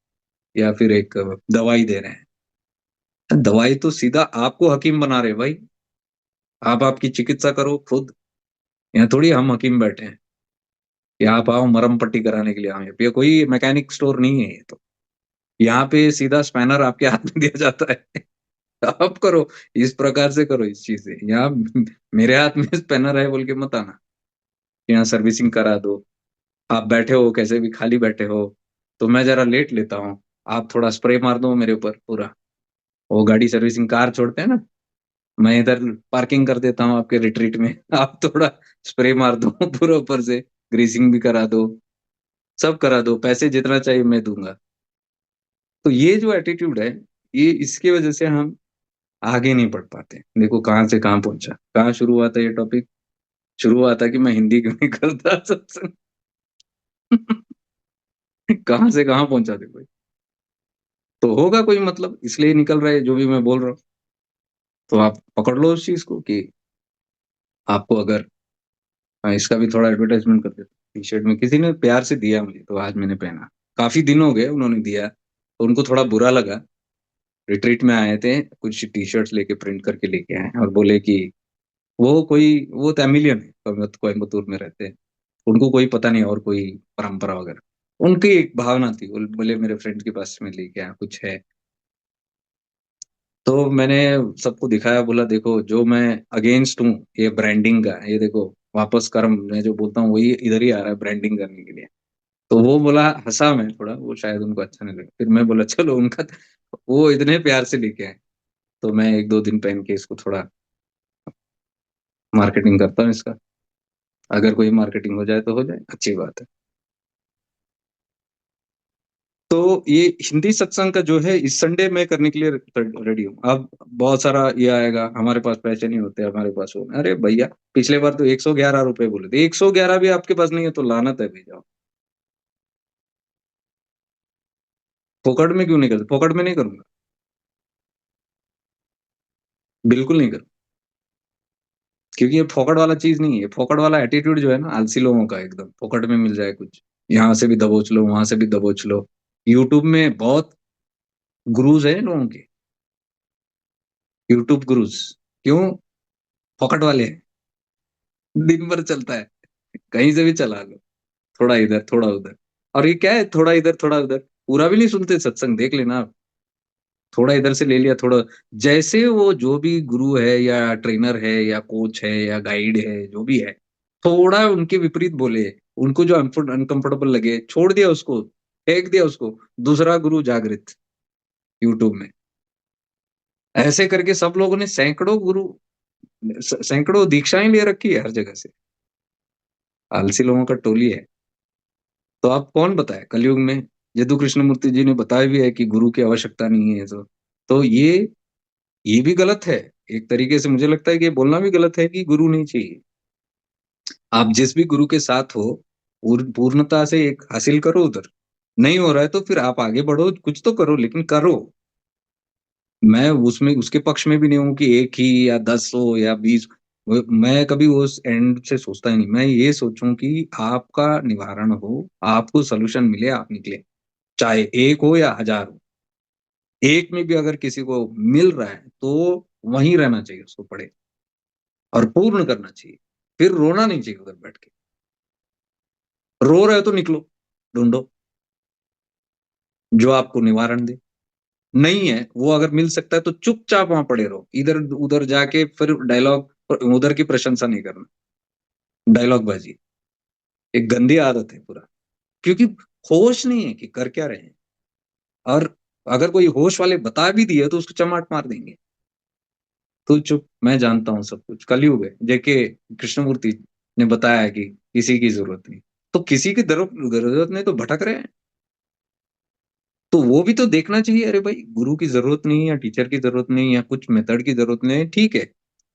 या फिर एक दवाई दे रहे हैं। दवाई तो सीधा आपको हकीम बना रहे भाई, आप आपकी चिकित्सा करो खुद। यहाँ थोड़ी हम हकीम बैठे हैं कि आप आओ मरम पट्टी कराने के लिए, आए ये कोई मैकेनिक स्टोर नहीं है ये तो। यहाँ पे सीधा स्पैनर आपके हाथ में दिया जाता है, आप करो, इस प्रकार से करो इस चीज से। यहाँ मेरे हाथ में स्पैनर है बोल के मत आना, यहाँ सर्विसिंग करा दो। आप बैठे हो कैसे भी खाली बैठे हो, तो मैं जरा लेट लेता हूँ, आप थोड़ा स्प्रे मार दो मेरे ऊपर पूरा। वो गाड़ी सर्विसिंग कार छोड़ते हैं ना, मैं इधर पार्किंग कर देता हूँ आपके रिट्रीट में, आप थोड़ा स्प्रे मार दो पूरा ऊपर से, ग्रीसिंग भी करा दो, सब करा दो, पैसे जितना चाहिए मैं दूंगा। तो ये जो एटीट्यूड है, ये इसकी वजह से हम आगे नहीं बढ़ पाते। देखो कहाँ से कहाँ पहुंचा, कहाँ शुरू हुआ था ये टॉपिक। शुरू हुआ था कि मैं हिंदी क्यों नहीं करता सत्संग। कहाँ से कहाँ पहुंचा देखो। तो होगा कोई मतलब, इसलिए निकल रहा है जो भी मैं बोल रहा हूँ। तो आप पकड़ लो उस चीज को कि आपको अगर, हाँ, इसका भी थोड़ा एडवर्टाइजमेंट कर देता। टी शर्ट में किसी ने प्यार से दिया मुझे, तो आज मैंने पहना। काफी दिन हो गए उन्होंने दिया, तो उनको थोड़ा बुरा लगा। रिट्रीट में आए थे, कुछ टी शर्ट्स लेके प्रिंट करके लेके आए और बोले कि वो तमिलियन है, कोयम्बतूर में रहते हैं, उनको कोई पता नहीं और कोई परंपरा वगैरह। उनकी एक भावना थी, वो बोले मेरे फ्रेंड के पास में लेके आया कुछ है। तो मैंने सबको दिखाया, बोला देखो जो मैं अगेंस्ट हूँ ये ब्रांडिंग का, ये देखो वापस कर्म मैं जो बोलता हूँ वही इधर ही आ रहा है ब्रांडिंग करने के लिए। तो वो बोला, हंसा मैं थोड़ा, वो शायद उनको अच्छा नहीं लगा। फिर मैं बोला चलो उनका, वो इतने प्यार से लेके आए, तो मैं एक दो दिन पहन के इसको थोड़ा मार्केटिंग करता हूँ इसका। अगर कोई मार्केटिंग हो जाए तो हो जाए, अच्छी बात है। तो ये हिंदी सत्संग का जो है इस संडे मैं करने के लिए रेडी हूँ। अब बहुत सारा ये आएगा, हमारे पास पैसे नहीं होते, हमारे पास हो, अरे भैया पिछले बार तो 111 रुपए बोले थे, 111 भी आपके पास नहीं है तो लानत है भैया। फोकट में क्यों नहीं करते, फोकट में नहीं करूंगा, बिल्कुल नहीं करूँ। क्योंकि ये फोकट वाला चीज नहीं है, फोकट वाला एटीट्यूड जो है ना आलसी लोगों का, एकदम फोकट में मिल जाए कुछ, यहाँ से भी दबोच लो, वहां से भी दबोच लो। यूट्यूब में बहुत गुरुज है लोगों के, यूट्यूब गुरुज, क्यों? फोकट वाले हैं, दिन भर चलता है, कहीं से भी चला लो, थोड़ा इधर थोड़ा उधर। और ये क्या है, थोड़ा इधर थोड़ा उधर, पूरा भी नहीं सुनते सत्संग, देख लेना आप। थोड़ा इधर से ले लिया, थोड़ा, जैसे वो जो भी गुरु है या ट्रेनर है या कोच है या गाइड है जो भी है, थोड़ा उनके विपरीत बोले, उनको जो अनकंफर्टेबल लगे, छोड़ दिया उसको, फेंक दिया उसको, दूसरा गुरु जागृत यूट्यूब में। ऐसे करके सब लोगों ने सैकड़ों गुरु, सैकड़ों दीक्षाएं ले रखी है हर जगह से। आलसी लोगों का टोली है। तो आप कौन बताए कलयुग में, यदु कृष्णमूर्ति जी ने बताया भी है कि गुरु की आवश्यकता नहीं है। तो ये भी गलत है। एक तरीके से मुझे लगता है कि ये बोलना भी गलत है कि गुरु नहीं चाहिए। आप जिस भी गुरु के साथ हो, पूर्णता से एक हासिल करो उधर। नहीं हो रहा है तो फिर आप आगे बढ़ो, कुछ तो करो, लेकिन करो। मैं उसमें उसके पक्ष में भी नहीं हूं कि एक ही या 10 हो या 20। मैं कभी उस एंड से सोचता ही नहीं, मैं ये सोचूं कि आपका निवारण हो, आपको सोल्यूशन मिले, आप निकले, चाहे एक हो या हजार हो। एक में भी अगर किसी को मिल रहा है तो वहीं रहना चाहिए, उसको पढ़े और पूर्ण करना चाहिए। फिर रोना नहीं चाहिए उधर बैठ के। रो रहे हो तो निकलो, ढूंढो जो आपको निवारण दे। नहीं है वो, अगर मिल सकता है तो चुपचाप वहां पड़े रहो, इधर उधर जाके फिर डायलॉग, उधर की प्रशंसा नहीं करना, डायलॉग बाजी एक गंदी आदत है पूरा। क्योंकि होश नहीं है कि कर क्या रहे हैं। और अगर कोई होश वाले बता भी दिए तो उसको चमाट मार देंगे। तू चुप, मैं जानता हूँ सब कुछ, कलयुग है, जेके कृष्णमूर्ति ने बताया है कि किसी की जरूरत नहीं। तो किसी की जरूरत नहीं तो भटक रहे हैं। तो वो भी तो देखना चाहिए, अरे भाई गुरु की जरूरत नहीं है या टीचर की जरूरत नहीं है या कुछ मेथड की जरूरत नहीं है, ठीक है।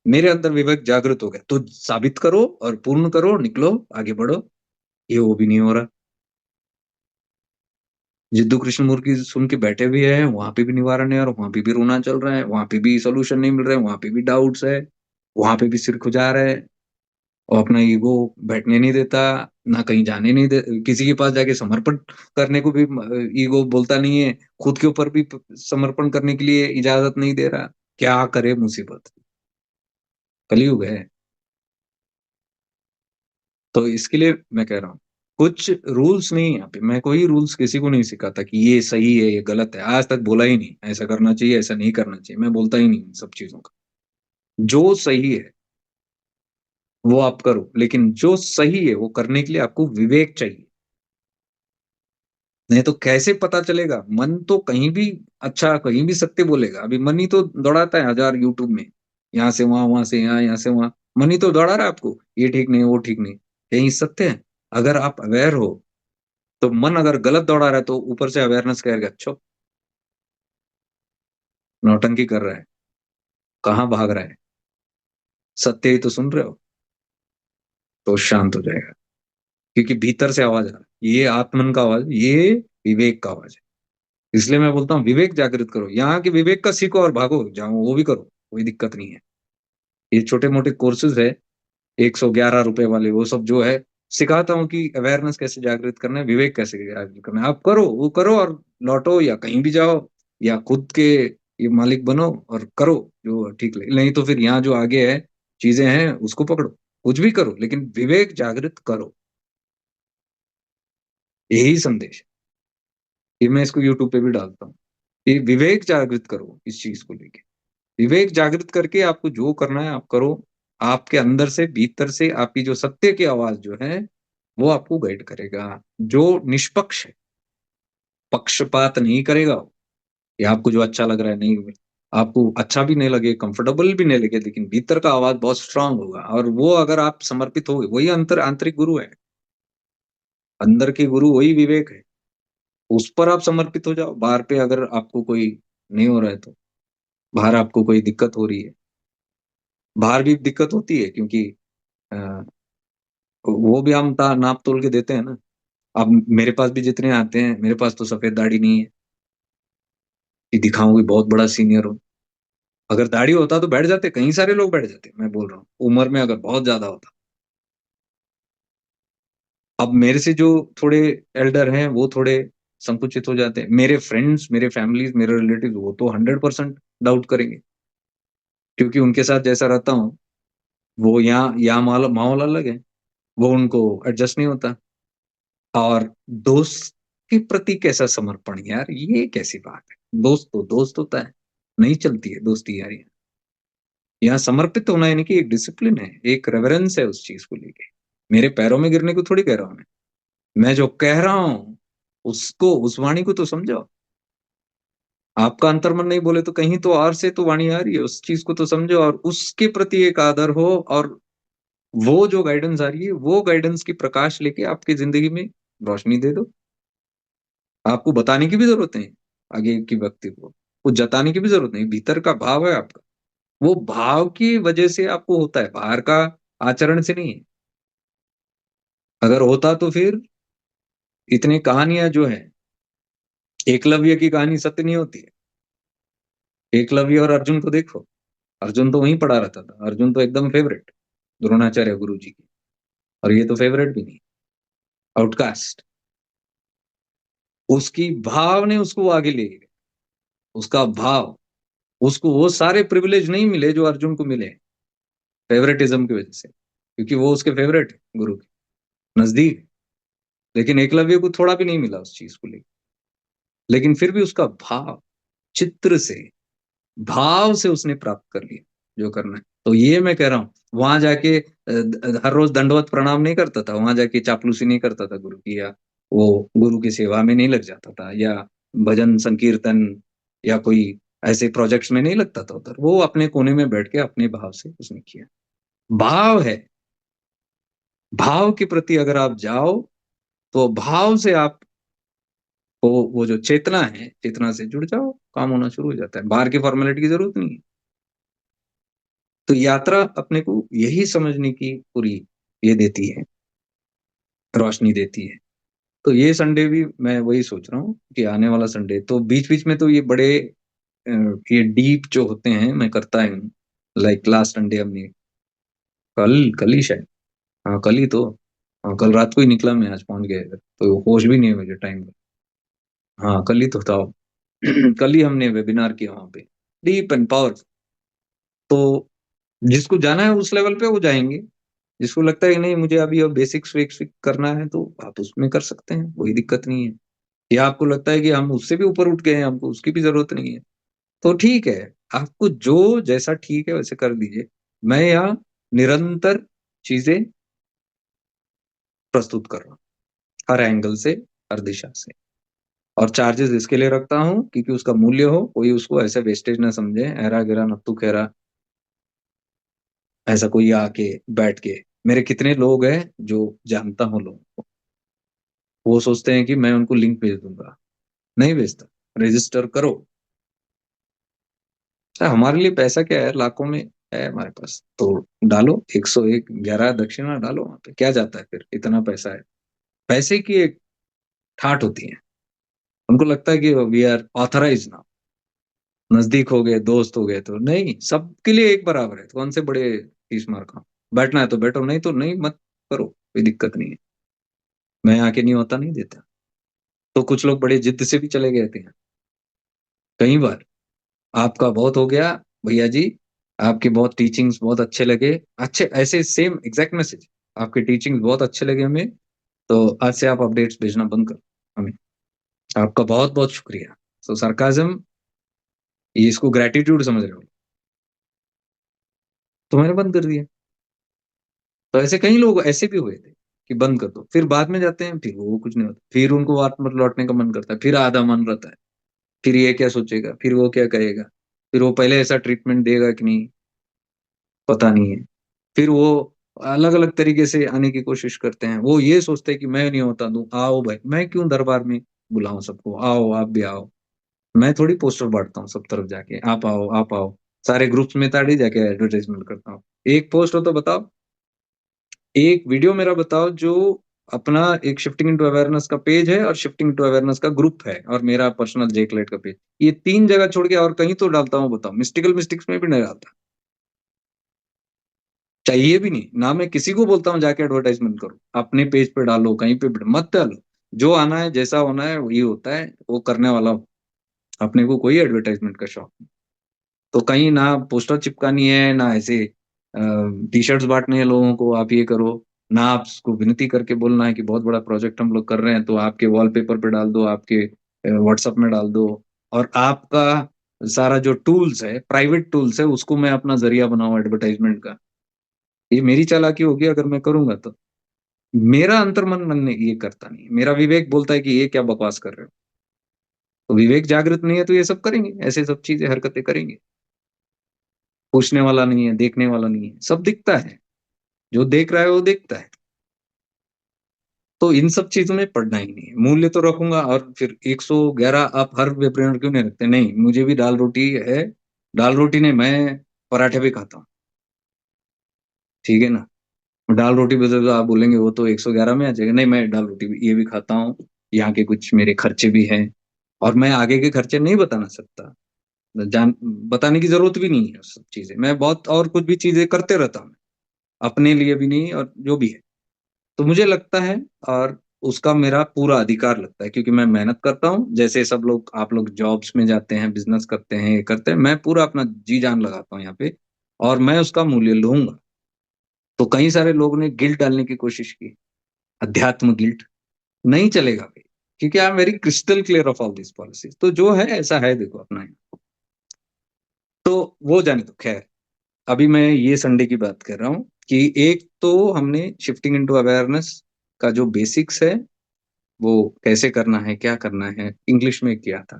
मेरे अंदर विवेक जागृत हो गया तो साबित करो और पूर्ण करो, निकलो, आगे बढ़ो। ये वो भी नहीं हो रहा। जिद्दू कृष्णमूर्ति सुन के बैठे भी है, वहां पे भी निवारण है और वहां पे भी रोना चल रहा है, वहां पे भी सोल्यूशन नहीं मिल रहा है, वहां पे भी डाउट्स है, वहां पे भी सिर खुजा रहा है, और अपना ईगो बैठने नहीं देता, ना कहीं जाने नहीं दे, किसी के पास जाके समर्पण करने को भी ईगो बोलता नहीं है, खुद के ऊपर भी समर्पण करने के लिए इजाजत नहीं दे रहा। क्या करे, मुसीबत, कलयुग है। तो इसके लिए मैं कह रहा हूँ, कुछ रूल्स नहीं है यहाँ पे, मैं कोई रूल्स किसी को नहीं सिखाता कि ये सही है ये गलत है, आज तक बोला ही नहीं ऐसा करना चाहिए ऐसा नहीं करना चाहिए, मैं बोलता ही नहीं इन सब चीजों का। जो सही है वो आप करो, लेकिन जो सही है वो करने के लिए आपको विवेक चाहिए। नहीं तो कैसे पता चलेगा, मन तो कहीं भी, अच्छा कहीं भी सत्य बोलेगा, अभी मन ही तो दौड़ाता है हजार यूट्यूब में, यहाँ से वहां, वहां से यहाँ, यहाँ से वहां, मन ही तो दौड़ा रहा है आपको, ये ठीक नहीं वो ठीक नहीं, कहीं सत्य है? अगर आप अवेयर हो, तो मन अगर गलत दौड़ा रहा है तो ऊपर से अवेयरनेस कहेगा अच्छा, नौटंकी कर रहा है, कहाँ भाग रहा है, सत्य ही तो सुन रहे हो, तो शांत हो जाएगा। क्योंकि भीतर से आवाज आ रहा है, ये आत्मन का आवाज, ये विवेक का आवाज है। इसलिए मैं बोलता हूँ विवेक जागृत करो, यहाँ के विवेक का सीखो और भागो, जाओ वो भी करो, कोई दिक्कत नहीं है। ये छोटे मोटे कोर्सेज है, 111 रुपए वाले, वो सब जो है, सिखाता हूँ कि अवेयरनेस कैसे जागृत करना है, विवेक कैसे जागृत करना है, आप करो वो करो और लौटो, या कहीं भी जाओ, या खुद के ये मालिक बनो और करो जो ठीक लगे। नहीं तो फिर यहाँ जो आगे है चीजें हैं उसको पकड़ो, कुछ भी करो लेकिन विवेक जागृत करो, यही संदेश है। ये मैं इसको यूट्यूब पे भी डालता हूँ, ये विवेक जागृत करो इस चीज को लेके। विवेक जागृत करके आपको जो करना है आप करो, आपके अंदर से भीतर से आपकी जो सत्य की आवाज जो है वो आपको गाइड करेगा। जो निष्पक्ष है, पक्षपात नहीं करेगा वो, या आपको जो अच्छा लग रहा है नहीं, आपको अच्छा भी नहीं लगे, कंफर्टेबल भी नहीं लगे, लेकिन भीतर का आवाज बहुत स्ट्रांग होगा, और वो अगर आप समर्पित हो गए, वही आंतरिक गुरु है। अंदर के गुरु वही विवेक है। उस पर आप समर्पित हो जाओ। बाहर पे अगर आपको कोई नहीं हो रहा है तो, बाहर आपको कोई दिक्कत हो रही है, बाहर भी दिक्कत होती है, क्योंकि अ, वो भी हम नाप तोल के देते हैं ना। अब मेरे पास भी जितने आते हैं, मेरे पास तो सफेद दाढ़ी नहीं है कि दिखाऊं कि बहुत बड़ा सीनियर हो। अगर दाढ़ी होता तो बैठ जाते, कई सारे लोग बैठ जाते, मैं बोल रहा हूँ, उम्र में अगर बहुत ज्यादा होता। अब मेरे से जो थोड़े एल्डर हैं वो थोड़े संकुचित हो जाते हैं। मेरे फ्रेंड्स, मेरे फैमिलीज, मेरे रिलेटिव, वो तो 100% डाउट करेंगे, क्योंकि उनके साथ जैसा रहता हूँ, वो यहाँ माहौल माहौल अलग है, वो उनको एडजस्ट नहीं होता। और दोस्त के प्रति कैसा समर्पण, यार ये कैसी बात है। दोस्त तो दोस्त होता है, नहीं चलती है दोस्ती यार। यहाँ समर्पित होना यानी कि एक डिसिप्लिन है, एक रेवरेंस है उस चीज को लेके। मेरे पैरों में गिरने को थोड़ी कह रहा हूँ मैं जो कह रहा हूँ उसको, उस वाणी को तो समझो। आपका अंतर्मन नहीं बोले तो कहीं तो और से तो वाणी आ रही है, उस चीज को तो समझो, और उसके प्रति एक आदर हो, और वो जो गाइडेंस आ रही है, वो गाइडेंस की प्रकाश लेके आपकी जिंदगी में रोशनी दे दो। आपको बताने की भी जरूरत नहीं आगे की व्यक्ति को, कुछ जताने की भी जरूरत नहीं, भीतर का भाव है आपका, वो भाव की वजह से आपको होता है, बाहर का आचरण से नहीं है। अगर होता तो फिर इतनी कहानियां जो है, एकलव्य की कहानी सत्य नहीं होती है। एकलव्य और अर्जुन को देखो, अर्जुन तो वहीं पड़ा रहता था, अर्जुन तो एकदम फेवरेट द्रोणाचार्य गुरु जी की, और ये तो फेवरेट भी नहीं, आउटकास्ट। उसकी भाव ने उसको आगे ले गए, उसका भाव, उसको वो सारे प्रिविलेज नहीं मिले जो अर्जुन को मिले फेवरेटिज्म की वजह से, क्योंकि वो उसके फेवरेट है, गुरु के नजदीक। लेकिन एकलव्य को थोड़ा भी नहीं मिला उस चीज को लेकर, लेकिन फिर भी उसका भाव, चित्र से, भाव से उसने प्राप्त कर लिया जो करना है। तो ये मैं कह रहा हूँ, वहां जाके हर रोज दंडवत प्रणाम नहीं करता था, वहां जाके चापलूसी नहीं करता था गुरु की, या वो गुरु की सेवा में नहीं लग जाता था, या भजन संकीर्तन या कोई ऐसे प्रोजेक्ट्स में नहीं लगता था उधर। वो अपने कोने में बैठ के अपने भाव से उसने किया। भाव है, भाव के प्रति अगर आप जाओ, तो भाव से आप वो जो चेतना है, चेतना से जुड़ जाओ, काम होना शुरू हो जाता है, बाहर की फॉर्मेलिटी की जरूरत नहीं है। तो यात्रा अपने को यही समझने की पूरी ये देती है, रोशनी देती है। तो ये संडे भी मैं वही सोच रहा हूँ कि आने वाला संडे तो बीच बीच में तो ये बड़े ये डीप जो होते हैं मैं करता हूँ। लाइक लास्ट संडे हमने, कल कल ही शायद, हाँ कल ही तो, हाँ कल रात को ही निकला, मैं आज पहुंच गया इधर, तो होश भी नहीं है मुझे टाइम का। हाँ कल ही तो था। कल ही हमने वेबिनार किया वहां पे, डीप एंड पावर। तो जिसको जाना है उस लेवल पे वो जाएंगे, जिसको लगता है कि नहीं मुझे अभी अब बेसिक्स वेसिक करना है, तो आप उसमें कर सकते हैं, कोई दिक्कत नहीं है। या आपको लगता है कि हम उससे भी ऊपर उठ गए हैं, हमको उसकी भी जरूरत नहीं है, तो ठीक है। आपको जो जैसा ठीक है वैसे कर दीजिए। मैं यहाँ निरंतर चीजें प्रस्तुत कर रहा हूँ, हर एंगल से, हर दिशा से। और चार्जेस इसके लिए रखता हूँ क्योंकि उसका मूल्य हो, कोई उसको ऐसे वेस्टेज ना समझे, ऐरा गिरा नत्थु खेरा, ऐसा कोई आके बैठ के। मेरे कितने लोग हैं जो जानता हूँ लोगों को, वो सोचते हैं कि मैं उनको लिंक भेज दूंगा, नहीं भेजता। रजिस्टर करो। हमारे लिए पैसा क्या है, लाखों में है हमारे पास, तो डालो 101 11 दक्षिणा डालो, वहां पे क्या जाता है, फिर इतना पैसा है। पैसे की एक ठाट होती है, उनको लगता है कि वी आर ऑथराइज ना, नजदीक हो गए, दोस्त हो गए, तो नहीं, सबके लिए एक बराबर है, तो कौन से बड़े फीस मार खाओ। बैठना है तो बैठो, नहीं तो नहीं, मत करो, कोई दिक्कत नहीं है। मैं आके नहीं होता नहीं देता। तो कुछ लोग बड़े जिद से भी चले गए थे कई बार। आपका बहुत हो गया भैया जी, आपके बहुत टीचिंग्स बहुत अच्छे लगे, अच्छे ऐसे सेम एग्जैक्ट मैसेज, आपके टीचिंग्स बहुत अच्छे लगे हमें, तो आज से आप अपडेट्स भेजना बंद करो हमें। आपका बहुत बहुत शुक्रिया। सो सरकाजम, ये इसको ग्रेटिट्यूड समझ रहे हो, तो मैंने बंद कर दिया। तो ऐसे कई लोग ऐसे भी हुए थे, कि बंद कर दो, फिर बाद में जाते हैं, फिर वो कुछ नहीं होता, फिर उनको वापस लौटने का मन करता है, फिर आधा मन रहता है, फिर ये क्या सोचेगा, फिर वो क्या कहेगा, फिर वो पहले ऐसा ट्रीटमेंट देगा कि नहीं पता नहीं है, फिर वो अलग अलग तरीके से आने की कोशिश करते हैं, वो ये सोचते हैं कि मैं नहीं होता दूं, आओ भाई, मैं क्यों दरबार में बुलाऊं सबको, आओ आप भी आओ, मैं थोड़ी पोस्टर बांटता हूँ सब तरफ जाके, आप आओ आप आओ, सारे ग्रुप्स में ताड़ी जाके एडवर्टाइजमेंट करता हूँ। एक पोस्ट हो तो बताओ, एक वीडियो मेरा बताओ जो अपना एक शिफ्टिंग इनटू अवेयरनेस का पेज है और शिफ्टिंग इनटू अवेयरनेस का ग्रुप है और मेरा पर्सनल जेकलेट का पेज, ये तीन जगह छोड़ के और कहीं तो डालता हूँ, बताओ, मिस्टिकल मिस्टिक्स में भी नहीं डालता, चाहिए भी नहीं ना, मैं किसी को बोलता हूँ जाके एडवर्टाइजमेंट करो, अपने पेज पे डालो, कहीं पे मत डालो, जो आना है जैसा होना है वही होता है, वो करने वाला हो, अपने को कोई एडवर्टाइजमेंट का शौक नहीं। तो कहीं ना पोस्टर चिपकानी है, ना ऐसे टी शर्ट्स बांटने हैं लोगों को, आप ये करो, ना आपको विनती करके बोलना है कि बहुत बड़ा प्रोजेक्ट हम लोग कर रहे हैं तो आपके वॉलपेपर पे डाल दो, आपके व्हाट्सएप में डाल दो, और आपका सारा जो टूल्स है, प्राइवेट टूल्स है, उसको मैं अपना जरिया बनाऊं एडवर्टाइजमेंट का, ये मेरी चालाकी होगी अगर मैं करूंगा तो। मेरा अंतर्मन मन ये करता नहीं, मेरा विवेक बोलता है कि ये क्या बकवास कर रहे हो, तो विवेक जागृत नहीं है तो ये सब करेंगे, ऐसे सब चीजें हरकतें करेंगे, पूछने वाला नहीं है, देखने वाला नहीं है, सब दिखता है, जो देख रहा है वो देखता है। तो इन सब चीजों में पढ़ना ही नहीं है, मूल्य तो रखूंगा, और फिर 111 आप हर वेबिनार क्यों नहीं रखते, नहीं मुझे भी दाल रोटी है, दाल रोटी नहीं, मैं पराठे भी खाता हूँ, ठीक है ना, दाल रोटी पे तो आप बोलेंगे वो तो 111 में आ जाएगा, नहीं मैं दाल रोटी भी ये भी खाता हूँ, यहाँ के कुछ मेरे खर्चे भी हैं, और मैं आगे के खर्चे नहीं बताना सकता, जान बताने की जरूरत भी नहीं है, सब चीजें मैं बहुत और कुछ भी चीजें करते रहता हूँ, अपने लिए भी नहीं और जो भी है, तो मुझे लगता है, और उसका मेरा पूरा अधिकार लगता है, क्योंकि मैं मेहनत करता हूँ, जैसे सब लोग, आप लोग जॉब्स में जाते हैं, बिजनेस करते हैं, ये करते हैं, मैं पूरा अपना जी जान लगाता हूँ यहाँ पे, और मैं उसका मूल्य लूंगा। तो कई सारे लोगों ने गिल्ट डालने की कोशिश की, अध्यात्म गिल्ट, नहीं चलेगा भाई, क्योंकि I am very crystal clear of all this policies, तो जो है ऐसा है, देखो अपना है। तो वो जाने दो, खैर, अभी मैं ये संडे की बात कर रहा हूँ कि एक तो हमने शिफ्टिंग इनटू अवेयरनेस का जो बेसिक्स है वो कैसे करना है, क्या करना है, इंग्लिश में किया था,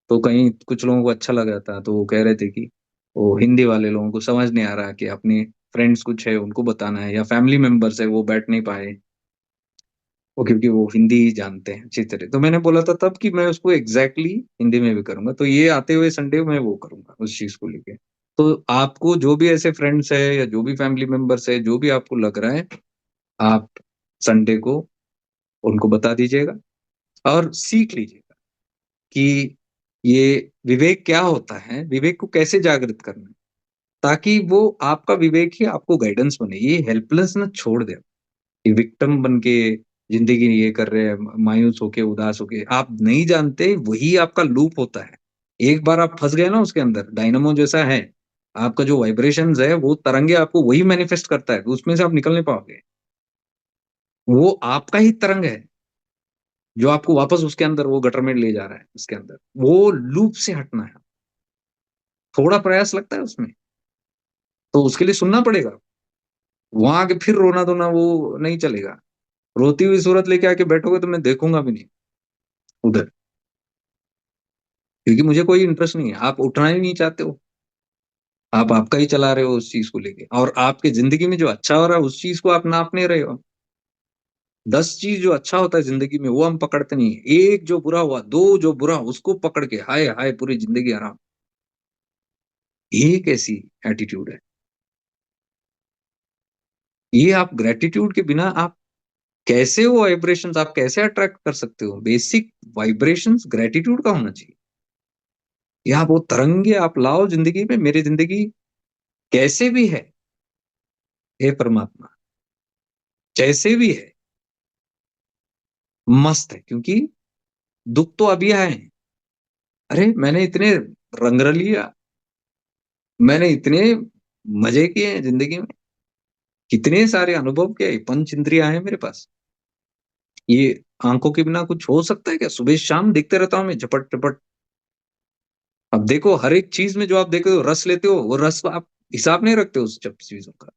तो कहीं कुछ लोगों को अच्छा लगा था, तो वो कह रहे थे कि वो हिंदी वाले लोगों को समझ नहीं आ रहा कि अपने फ्रेंड्स कुछ है उनको बताना है, या फैमिली मेंबर्स है वो बैठ नहीं पाए, वो क्योंकि वो हिंदी ही जानते हैं अच्छी तरह, तो मैंने बोला था तब कि मैं उसको एग्जैक्टली हिंदी में भी करूंगा, तो ये आते हुए संडे में वो करूंगा उस चीज को लेके। तो आपको जो भी ऐसे फ्रेंड्स है या जो भी फैमिली मेंबर्स है, जो भी आपको लग रहा है, आप संडे को उनको बता दीजिएगा और सीख लीजिएगा कि ये विवेक क्या होता है, विवेक को कैसे जागृत करना है, ताकि वो आपका विवेक ही आपको गाइडेंस बने, ये हेल्पलेसनेस छोड़ दे, कि विक्टिम बन के जिंदगी ये कर रहे हैं, मायूस होके उदास होके, आप नहीं जानते वही आपका लूप होता है, एक बार आप फंस गए ना उसके अंदर, डायनामो जैसा है, आपका जो वाइब्रेशंस है वो तरंगे आपको वही मैनिफेस्ट करता है, उसमें से आप निकल नहीं पाओगे, वो आपका ही तरंग है जो आपको वापस उसके अंदर वो गटर में ले जा रहा है, उसके अंदर वो लूप से हटना है, थोड़ा प्रयास लगता है उसमें, तो उसके लिए सुनना पड़ेगा, वहां आके फिर रोना धोना वो नहीं चलेगा, रोती हुई सूरत लेके आके बैठोगे तो मैं देखूंगा भी नहीं उधर, क्योंकि मुझे कोई इंटरेस्ट नहीं है, आप उठना ही नहीं चाहते हो, आप आपका ही चला रहे हो उस चीज को लेके, और आपके जिंदगी में जो अच्छा हो रहा है उस चीज को आप नाप नहीं रहे हो, 10 चीज जो अच्छा होता है जिंदगी में वो हम पकड़ते नहीं है, एक जो बुरा हुआ, दो जो बुरा उसको पकड़ के हाय हाय पूरी जिंदगी आराम, ये कैसी एटीट्यूड है, ये आप ग्रेटिट्यूड के बिना आप कैसे वो वाइब्रेशंस आप कैसे अट्रैक्ट कर सकते हो, बेसिक वाइब्रेशंस ग्रेटिट्यूड का होना चाहिए, या आप वो तरंगे आप लाओ जिंदगी में, मेरी जिंदगी कैसे भी है, हे परमात्मा, जैसे भी है मस्त है, क्योंकि दुख तो अभी आए हैं, अरे मैंने इतने रंग लिया, मैंने इतने मजे किए हैं जिंदगी में, कितने सारे अनुभव किए, पंच इंद्रियां हैं मेरे पास, ये आंखों के बिना कुछ हो सकता है क्या, सुबह शाम देखते रहता हूँ मैं झपट झपट, अब देखो हर एक चीज में जो आप देखते हो रस लेते हो, वो रस आप हिसाब नहीं रखते उस सब चीजों का,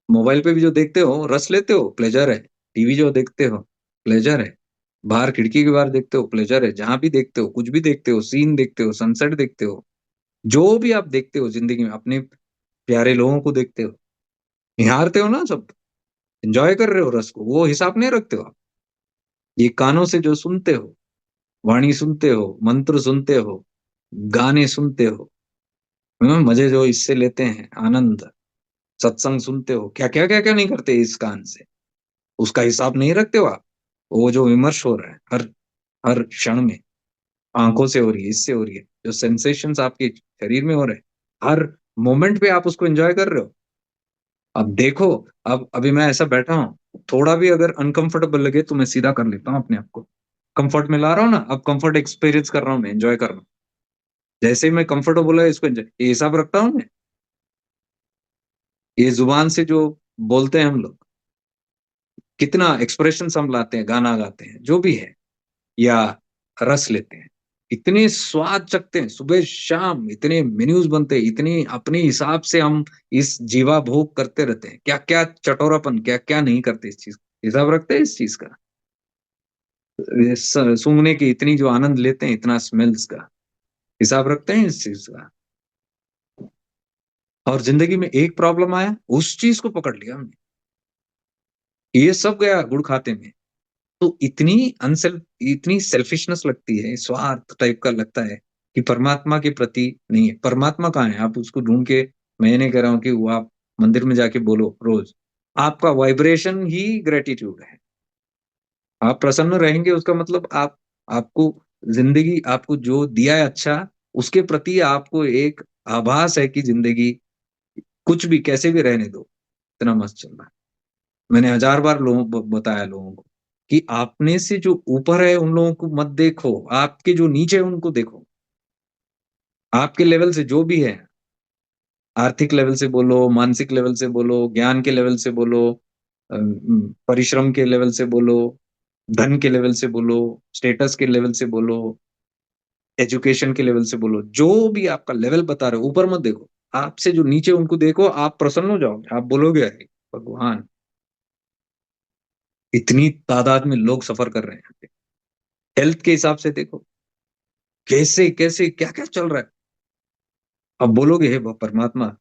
मोबाइल पे भी जो देखते हो रस लेते हो, प्लेजर है। टीवी जो देखते हो, प्लेजर है। बाहर खिड़की के बाहर देखते हो, प्लेजर है। जहां भी देखते हो, कुछ भी देखते हो, सीन देखते हो, सनसेट देखते हो, जो भी आप देखते हो जिंदगी में, अपने प्यारे लोगों को देखते हो, निहारते हो ना सब, एंजॉय कर रहे हो रस को, वो हिसाब नहीं रखते हो आप। ये कानों से जो सुनते हो, वाणी सुनते हो, मंत्र सुनते हो, गाने सुनते हो, मजे जो इससे लेते हैं, आनंद, सत्संग सुनते हो, क्या क्या क्या क्या नहीं करते इस कान से, उसका हिसाब नहीं रखते हो आप। वो जो विमर्श हो रहा है हर हर क्षण में, आंखों से हो रही है, इससे हो रही है, जो सेंसेशंस आपके शरीर में हो रहे हैं, हर मोमेंट पे आप उसको एंजॉय कर रहे हो। अब देखो, अब अभी मैं ऐसा बैठा हूँ, थोड़ा भी अगर अनकंफर्टेबल लगे तो मैं सीधा कर लेता हूँ अपने आप को, कंफर्ट में ला रहा हूँ ना, अब कंफर्ट एक्सपीरियंस कर रहा हूँ, मैं एंजॉय कर रहा हूँ। जैसे ही मैं कंफर्टेबल है इसको एंजॉय, ये हिसाब रखता हूँ मैं। ये जुबान से जो बोलते हैं हम लोग, कितना एक्सप्रेशन हम लाते हैं, गाना गाते हैं, जो भी है, या रस लेते हैं, इतने स्वाद चखते हैं, सुबह शाम इतने मेन्यूज बनते हैं, इतनी अपने हिसाब से हम इस जीवा भोग करते रहते हैं, क्या क्या चटोरापन, क्या क्या नहीं करते इस चीज, हिसाब रखते हैं इस चीज का। सूंघने की इतनी जो आनंद लेते हैं, इतना स्मेल्स का हिसाब रखते हैं इस चीज का। और जिंदगी में एक प्रॉब्लम आया, उस चीज को पकड़ लिया हमने, ये सब गया गुड़ खाते में। तो इतनी सेल्फिशनेस लगती है, स्वार्थ टाइप का लगता है कि परमात्मा के प्रति नहीं है। परमात्मा कहाँ है, आप उसको ढूंढ के, मैं नहीं कह रहा हूँ कि वो आप मंदिर में जाके बोलो रोज, आपका वाइब्रेशन ही ग्रेटिट्यूड है। आप प्रसन्न रहेंगे, उसका मतलब आप, आपको जिंदगी, आपको जो दिया है अच्छा, उसके प्रति आपको एक आभास है कि जिंदगी कुछ भी कैसे भी रहने दो, इतना मस्त चल रहा है। मैंने हजार बार लोगों बताया लोगों को कि आपने से जो ऊपर है उन लोगों को मत देखो, आपके जो नीचे है उनको देखो। आपके लेवल से जो भी है, आर्थिक लेवल से बोलो, मानसिक लेवल से बोलो, ज्ञान के लेवल से बोलो, परिश्रम के लेवल से बोलो, धन के लेवल से बोलो, स्टेटस के लेवल से बोलो, एजुकेशन के लेवल से बोलो, जो भी आपका लेवल बता रहे हो, ऊपर मत देखो। आपसे जो नीचे उनको देखो, आप प्रसन्न हो जाओगे, आप बोलोगे अरे भगवान, इतनी तादाद में लोग सफर कर रहे हैं। हेल्थ के हिसाब से देखो, कैसे कैसे क्या क्या चल रहा है। अब बोलोगे हे परमात्मा,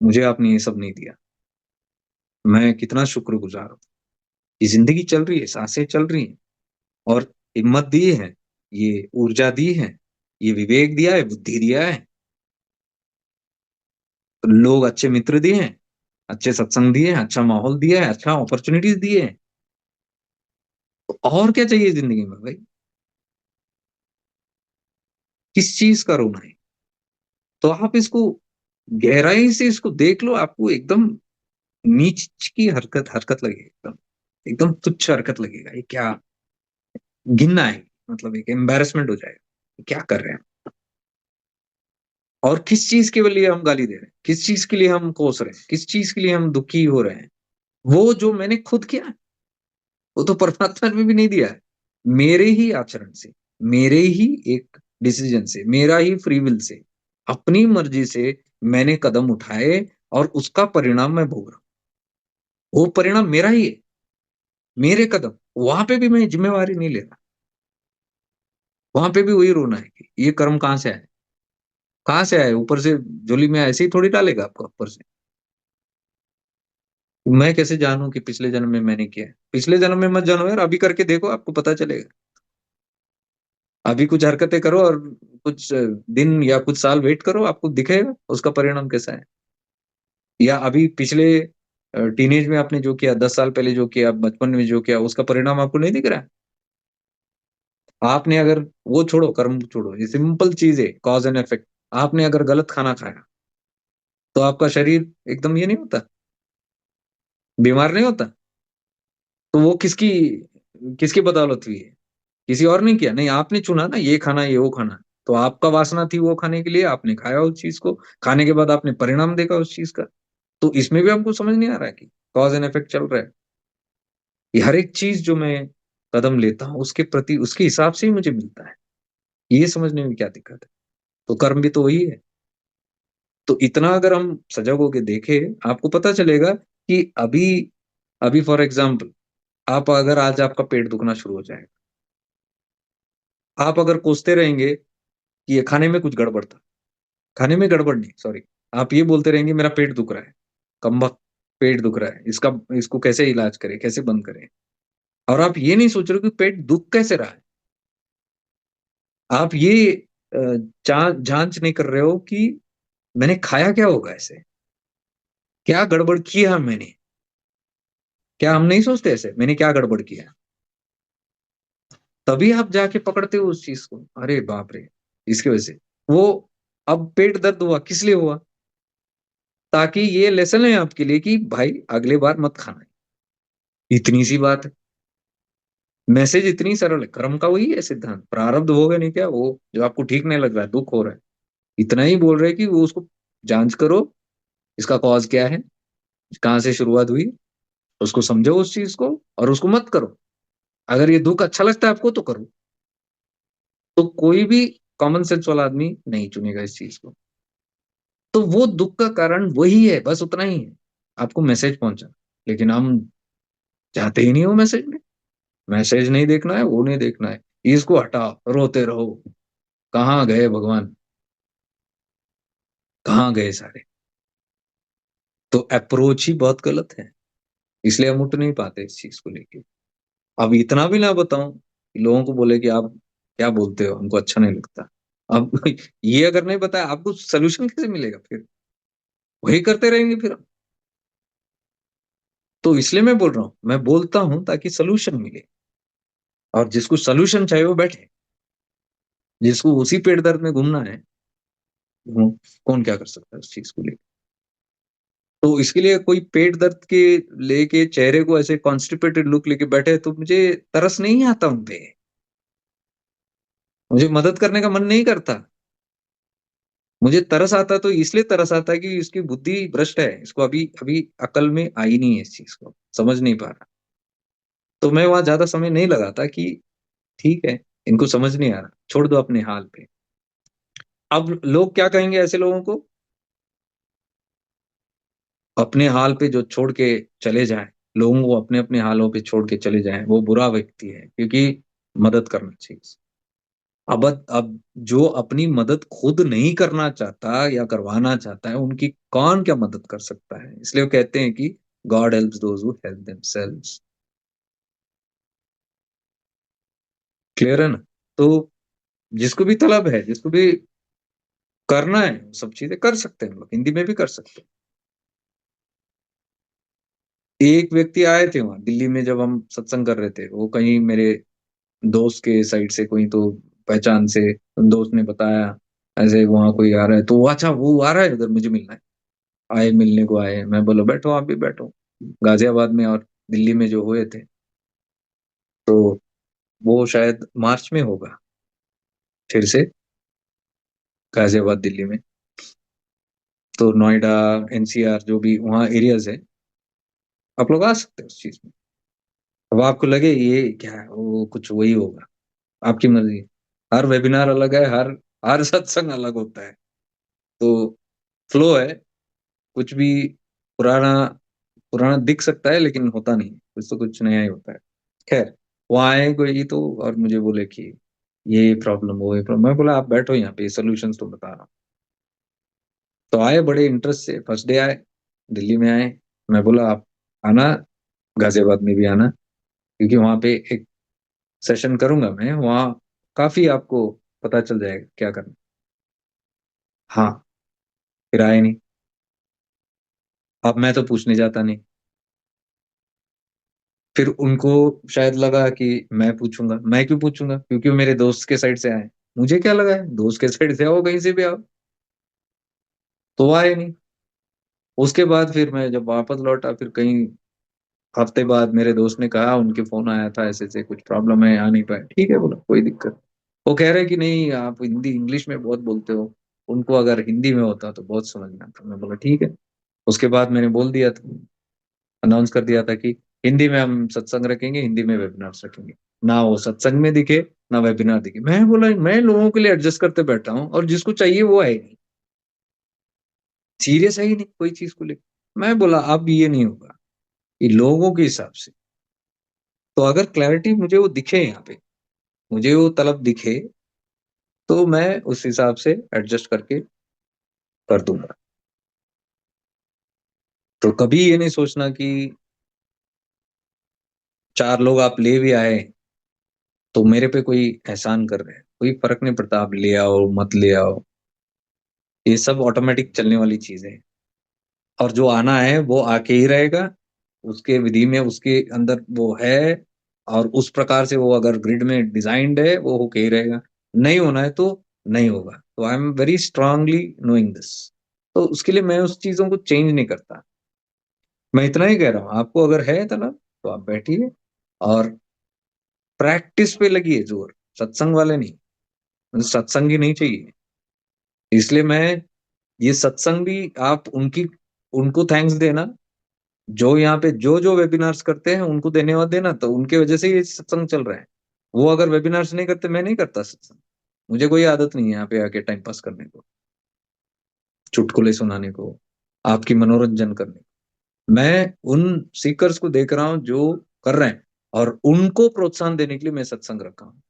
मुझे आपने ये सब नहीं दिया, मैं कितना शुक्रगुजार हूँ। ये जिंदगी चल रही है, सांसें चल रही हैं, और हिम्मत दी है, ये ऊर्जा दी है, ये विवेक दिया है, बुद्धि दिया है, तो लोग अच्छे मित्र दिए हैं, अच्छे सत्संग दिए हैं, अच्छा माहौल दिया है, अच्छा अपॉर्चुनिटीज दिए हैं। तो और क्या चाहिए जिंदगी में भाई, किस चीज का रोना है। तो आप इसको गहराई से इसको देख लो, आपको एकदम नीच की हरकत हरकत लगेगी, एकदम एकदम तुच्छ हरकत लगेगा, ये क्या, गिनना है, मतलब एक एम्बेरसमेंट हो जाएगा, क्या कर रहे हैं। और किस चीज के लिए हम गाली दे रहे हैं, किस चीज के लिए हम कोस रहे हैं, किस चीज के लिए हम दुखी हो रहे हैं। वो जो मैंने खुद किया है, वो तो परमात्मा ने भी नहीं दिया है। मेरे ही आचरण से, मेरे ही एक डिसीजन से, मेरा ही फ्री विल से, अपनी मर्जी से मैंने कदम उठाए, और उसका परिणाम मैं भोग रहा हूँ। वो परिणाम मेरा ही है, मेरे कदम। वहां पे भी मैं जिम्मेवारी नहीं ले रहा, वहां पे भी वही रोना है कि ये कर्म कहाँ से आए, कहाँ से आए, ऊपर से झोली में ऐसे ही थोड़ी डालेगा आपको ऊपर से। मैं कैसे जानूं कि पिछले जन्म में मैंने किया है, पिछले जन्म में मत जानो यार, अभी करके देखो, आपको पता चलेगा। अभी कुछ हरकतें करो, और कुछ दिन या कुछ साल वेट करो, आपको दिखेगा उसका परिणाम कैसा है। या अभी पिछले टीनेज में आपने जो किया, 10 साल पहले जो किया, बचपन में जो किया, उसका परिणाम आपको नहीं दिख रहा है। आपने अगर, वो छोड़ो, कर्म छोड़ो, ये सिंपल चीज है, कॉज एंड इफेक्ट। आपने अगर गलत खाना खाया, तो आपका शरीर एकदम ये नहीं होता, बीमार नहीं होता। तो वो किसकी किसकी बदौलत हुई है, किसी और ने किया नहीं, आपने चुना ना, ये खाना ये वो खाना। तो आपका वासना थी वो खाने के लिए, आपने खाया उस चीज को, खाने के बाद आपने परिणाम देखा उस चीज का। तो इसमें भी आपको समझ नहीं आ रहा है कि कॉज एंड इफेक्ट चल रहा है। ये हर एक चीज जो मैं कदम लेता हूँ, उसके प्रति उसके हिसाब से ही मुझे मिलता है। ये समझने में क्या दिक्कत है। तो कर्म भी तो वही है। तो इतना अगर हम सजग होके देखें, आपको पता चलेगा कि अभी अभी फॉर एग्जाम्पल, आप अगर आज आपका पेट दुखना शुरू हो जाएगा, आप अगर कोसते रहेंगे कि ये खाने में कुछ गड़बड़ था, खाने में गड़बड़ नहीं, सॉरी, आप ये बोलते रहेंगे मेरा पेट दुख रहा है, कमबख्त पेट दुख रहा है, इसको कैसे इलाज करें, कैसे बंद करें, और आप ये नहीं सोच रहे हो कि पेट दुख कैसे रहा है। आप ये जांच नहीं कर रहे हो कि मैंने खाया क्या होगा, ऐसे क्या गड़बड़ किया मैंने। क्या हम नहीं सोचते ऐसे, मैंने क्या गड़बड़ किया? तभी आप जाके पकड़ते हो उस चीज को, अरे बाप रे, इसकी वजह से वो। अब पेट दर्द हुआ, किस लिए हुआ? ताकि ये लेसन है आपके लिए कि भाई अगले बार मत खाना। इतनी सी बात है। मैसेज इतनी सरल है, कर्म का वही है सिद्धांत, प्रारब्ध होगा नहीं क्या, वो जो आपको ठीक नहीं लग रहा है, दुख हो रहा है, इतना ही बोल रहे हैं कि वो उसको जांच करो, इसका कॉज क्या है, कहाँ से शुरुआत हुई, उसको समझो उस चीज को, और उसको मत करो। अगर ये दुख अच्छा लगता है आपको तो करो। तो कोई भी कॉमन सेंस वाला आदमी नहीं चुनेगा इस चीज को। तो वो दुख का कारण वही है, बस उतना ही है, आपको मैसेज पहुंचा। लेकिन हम जाते ही नहीं हो मैसेज में। मैसेज नहीं देखना है, वो नहीं देखना है, इसको हटा, रोते रहो। कहाँ गए भगवान, कहाँ गए सारे? तो अप्रोच ही बहुत गलत है, इसलिए हम उठ नहीं पाते इस चीज को लेके। अब इतना भी ना बताऊं कि लोगों को बोले कि आप क्या बोलते हो, हमको अच्छा नहीं लगता। अब ये अगर नहीं बताया, आपको सोल्यूशन कैसे मिलेगा फिर? वही करते रहेंगे फिर हम। तो इसलिए मैं बोल रहा हूँ, मैं बोलता हूँ ताकि सोल्यूशन मिले। और जिसको सोल्यूशन चाहिए वो बैठे, जिसको उसी पेट दर्द में घूमना है, वो कौन क्या कर सकता है उस चीज को लेकर। तो इसके लिए कोई पेट दर्द के लेके चेहरे को ऐसे कॉन्स्टिपेटेड लुक लेके बैठे तो मुझे तरस नहीं आता उनपे, मुझे मदद करने का मन नहीं करता। मुझे तरस आता तो इसलिए तरस आता है कि इसकी बुद्धि भ्रष्ट है, इसको अभी अभी अकल में आई नहीं है, इस चीज को समझ नहीं पा रहा। तो मैं वहां ज्यादा समय नहीं लगाता कि ठीक है, इनको समझ नहीं आ रहा, छोड़ दो अपने हाल पे। अब लोग क्या कहेंगे ऐसे लोगों को? अपने हाल पे जो छोड़ के चले जाए, लोगों को अपने अपने हालों पे छोड़ के चले जाएं, वो बुरा व्यक्ति है, क्योंकि मदद करना चाहिए। अब जो अपनी मदद खुद नहीं करना चाहता या करवाना चाहता है, उनकी कौन क्या मदद कर सकता है? इसलिए वो कहते हैं कि God helps those who help themselves. Clear है ना? तो जिसको भी तलब है, जिसको भी करना है, सब चीजें कर सकते हैं, हम लोग हिंदी में भी कर सकते हैं। एक व्यक्ति आए थे वहां दिल्ली में, जब हम सत्संग कर रहे थे, वो कहीं मेरे दोस्त के साइड से, कोई तो पहचान से दोस्त ने बताया ऐसे वहां कोई आ रहा है, तो अच्छा वो आ रहा है उधर, मुझे मिलना है। आए, मिलने को आए, मैं बोला बैठो, आप भी बैठो। गाजियाबाद में और दिल्ली में जो हुए थे, तो वो शायद मार्च में होगा फिर से, गाजियाबाद दिल्ली में। तो नोएडा, एनसीआर, जो भी वहाँ एरियाज है, आप लोग आ सकते हैं उस चीज में। अब आपको लगे ये क्या है, वो कुछ वही होगा, आपकी मर्जी। हर वेबिनार अलग है, हर हर सत्संग अलग होता है। तो फ्लो है, कुछ भी पुराना पुराना दिख सकता है लेकिन होता नहीं, कुछ तो कुछ नया ही होता है। खैर, वो आए कोई तो और मुझे बोले कि ये प्रॉब्लम, वो ये प्रॉब्लम। मैं बोला आप बैठो यहाँ पे, सोल्यूशन तो बता रहा हूँ। तो आए बड़े इंटरेस्ट से, फर्स्ट डे आए, दिल्ली में आए। मैं बोला आप आना, गाजियाबाद में भी आना, क्योंकि वहाँ पे एक सेशन करूंगा मैं वहाँ, काफी आपको पता चल जाएगा क्या करना। हाँ, फिर आए नहीं। अब मैं तो पूछने जाता नहीं। फिर उनको शायद लगा कि मैं पूछूंगा, मैं क्यों पूछूंगा, क्योंकि वो मेरे दोस्त के साइड से आए। मुझे क्या लगा है, दोस्त के साइड से आओ, कहीं से भी आओ। तो वो आए नहीं। उसके बाद फिर मैं जब वापस लौटा, फिर कहीं हफ्ते बाद मेरे दोस्त ने कहा उनके फोन आया था, ऐसे ऐसे कुछ प्रॉब्लम है, आ नहीं पाए। ठीक है बोला, कोई दिक्कत। वो कह रहे कि नहीं आप हिंदी इंग्लिश में बहुत बोलते हो, उनको अगर हिंदी में होता तो बहुत समझ में आता। मैं बोला ठीक है। उसके बाद मैंने बोल दिया था, अनाउंस कर दिया था कि हिंदी में हम सत्संग रखेंगे, हिंदी में वेबिनार्स रखेंगे। ना वो सत्संग में दिखे, ना वेबिनार दिखे। मैं बोला मैं लोगों के लिए एडजस्ट करते बैठा हूँ, और जिसको चाहिए वो है ही नहीं, सीरियस है ही नहीं कोई चीज को लेकर। मैं बोला अब ये नहीं होगा। ये लोगों के हिसाब से। तो अगर क्लैरिटी मुझे वो दिखे यहाँ पे, मुझे वो तलब दिखे, तो मैं उस हिसाब से एडजस्ट करके कर दूंगा। तो कभी ये नहीं सोचना कि 4 लोग आप ले भी आए तो मेरे पे कोई एहसान कर रहे हैं, कोई फर्क नहीं पड़ता, आप ले आओ मत ले आओ, ये सब ऑटोमेटिक चलने वाली चीजें हैं। और जो आना है वो आके ही रहेगा, उसके विधि में उसके अंदर वो है, और उस प्रकार से वो अगर ग्रिड में डिजाइंड है वो होके ही रहेगा। नहीं होना है तो नहीं होगा। तो I am very strongly knowing this. तो उसके लिए मैं उस चीजों को चेंज नहीं करता। मैं इतना ही कह रहा हूँ, आपको अगर है तलब तो आप बैठिए और प्रैक्टिस पे लगिए जोर, सत्संग वाले नहीं। मुझे सत्संग ही नहीं चाहिए। इसलिए मैं ये सत्संग भी आप उनकी उनको थैंक्स देना, जो यहाँ पे जो जो वेबिनार्स करते हैं उनको धन्यवाद देना, तो उनके वजह से ये सत्संग चल रहा है। वो अगर वेबिनार्स नहीं करते, मैं नहीं करता सत्संग। मुझे कोई आदत नहीं है यहाँ पे आके टाइम पास करने को, चुटकुले सुनाने को, आपकी मनोरंजन करने को। मैं उन सीकर्स को देख रहा हूँ जो कर रहे हैं, और उनको प्रोत्साहन देने के लिए मैं सत्संग रखा हूँ।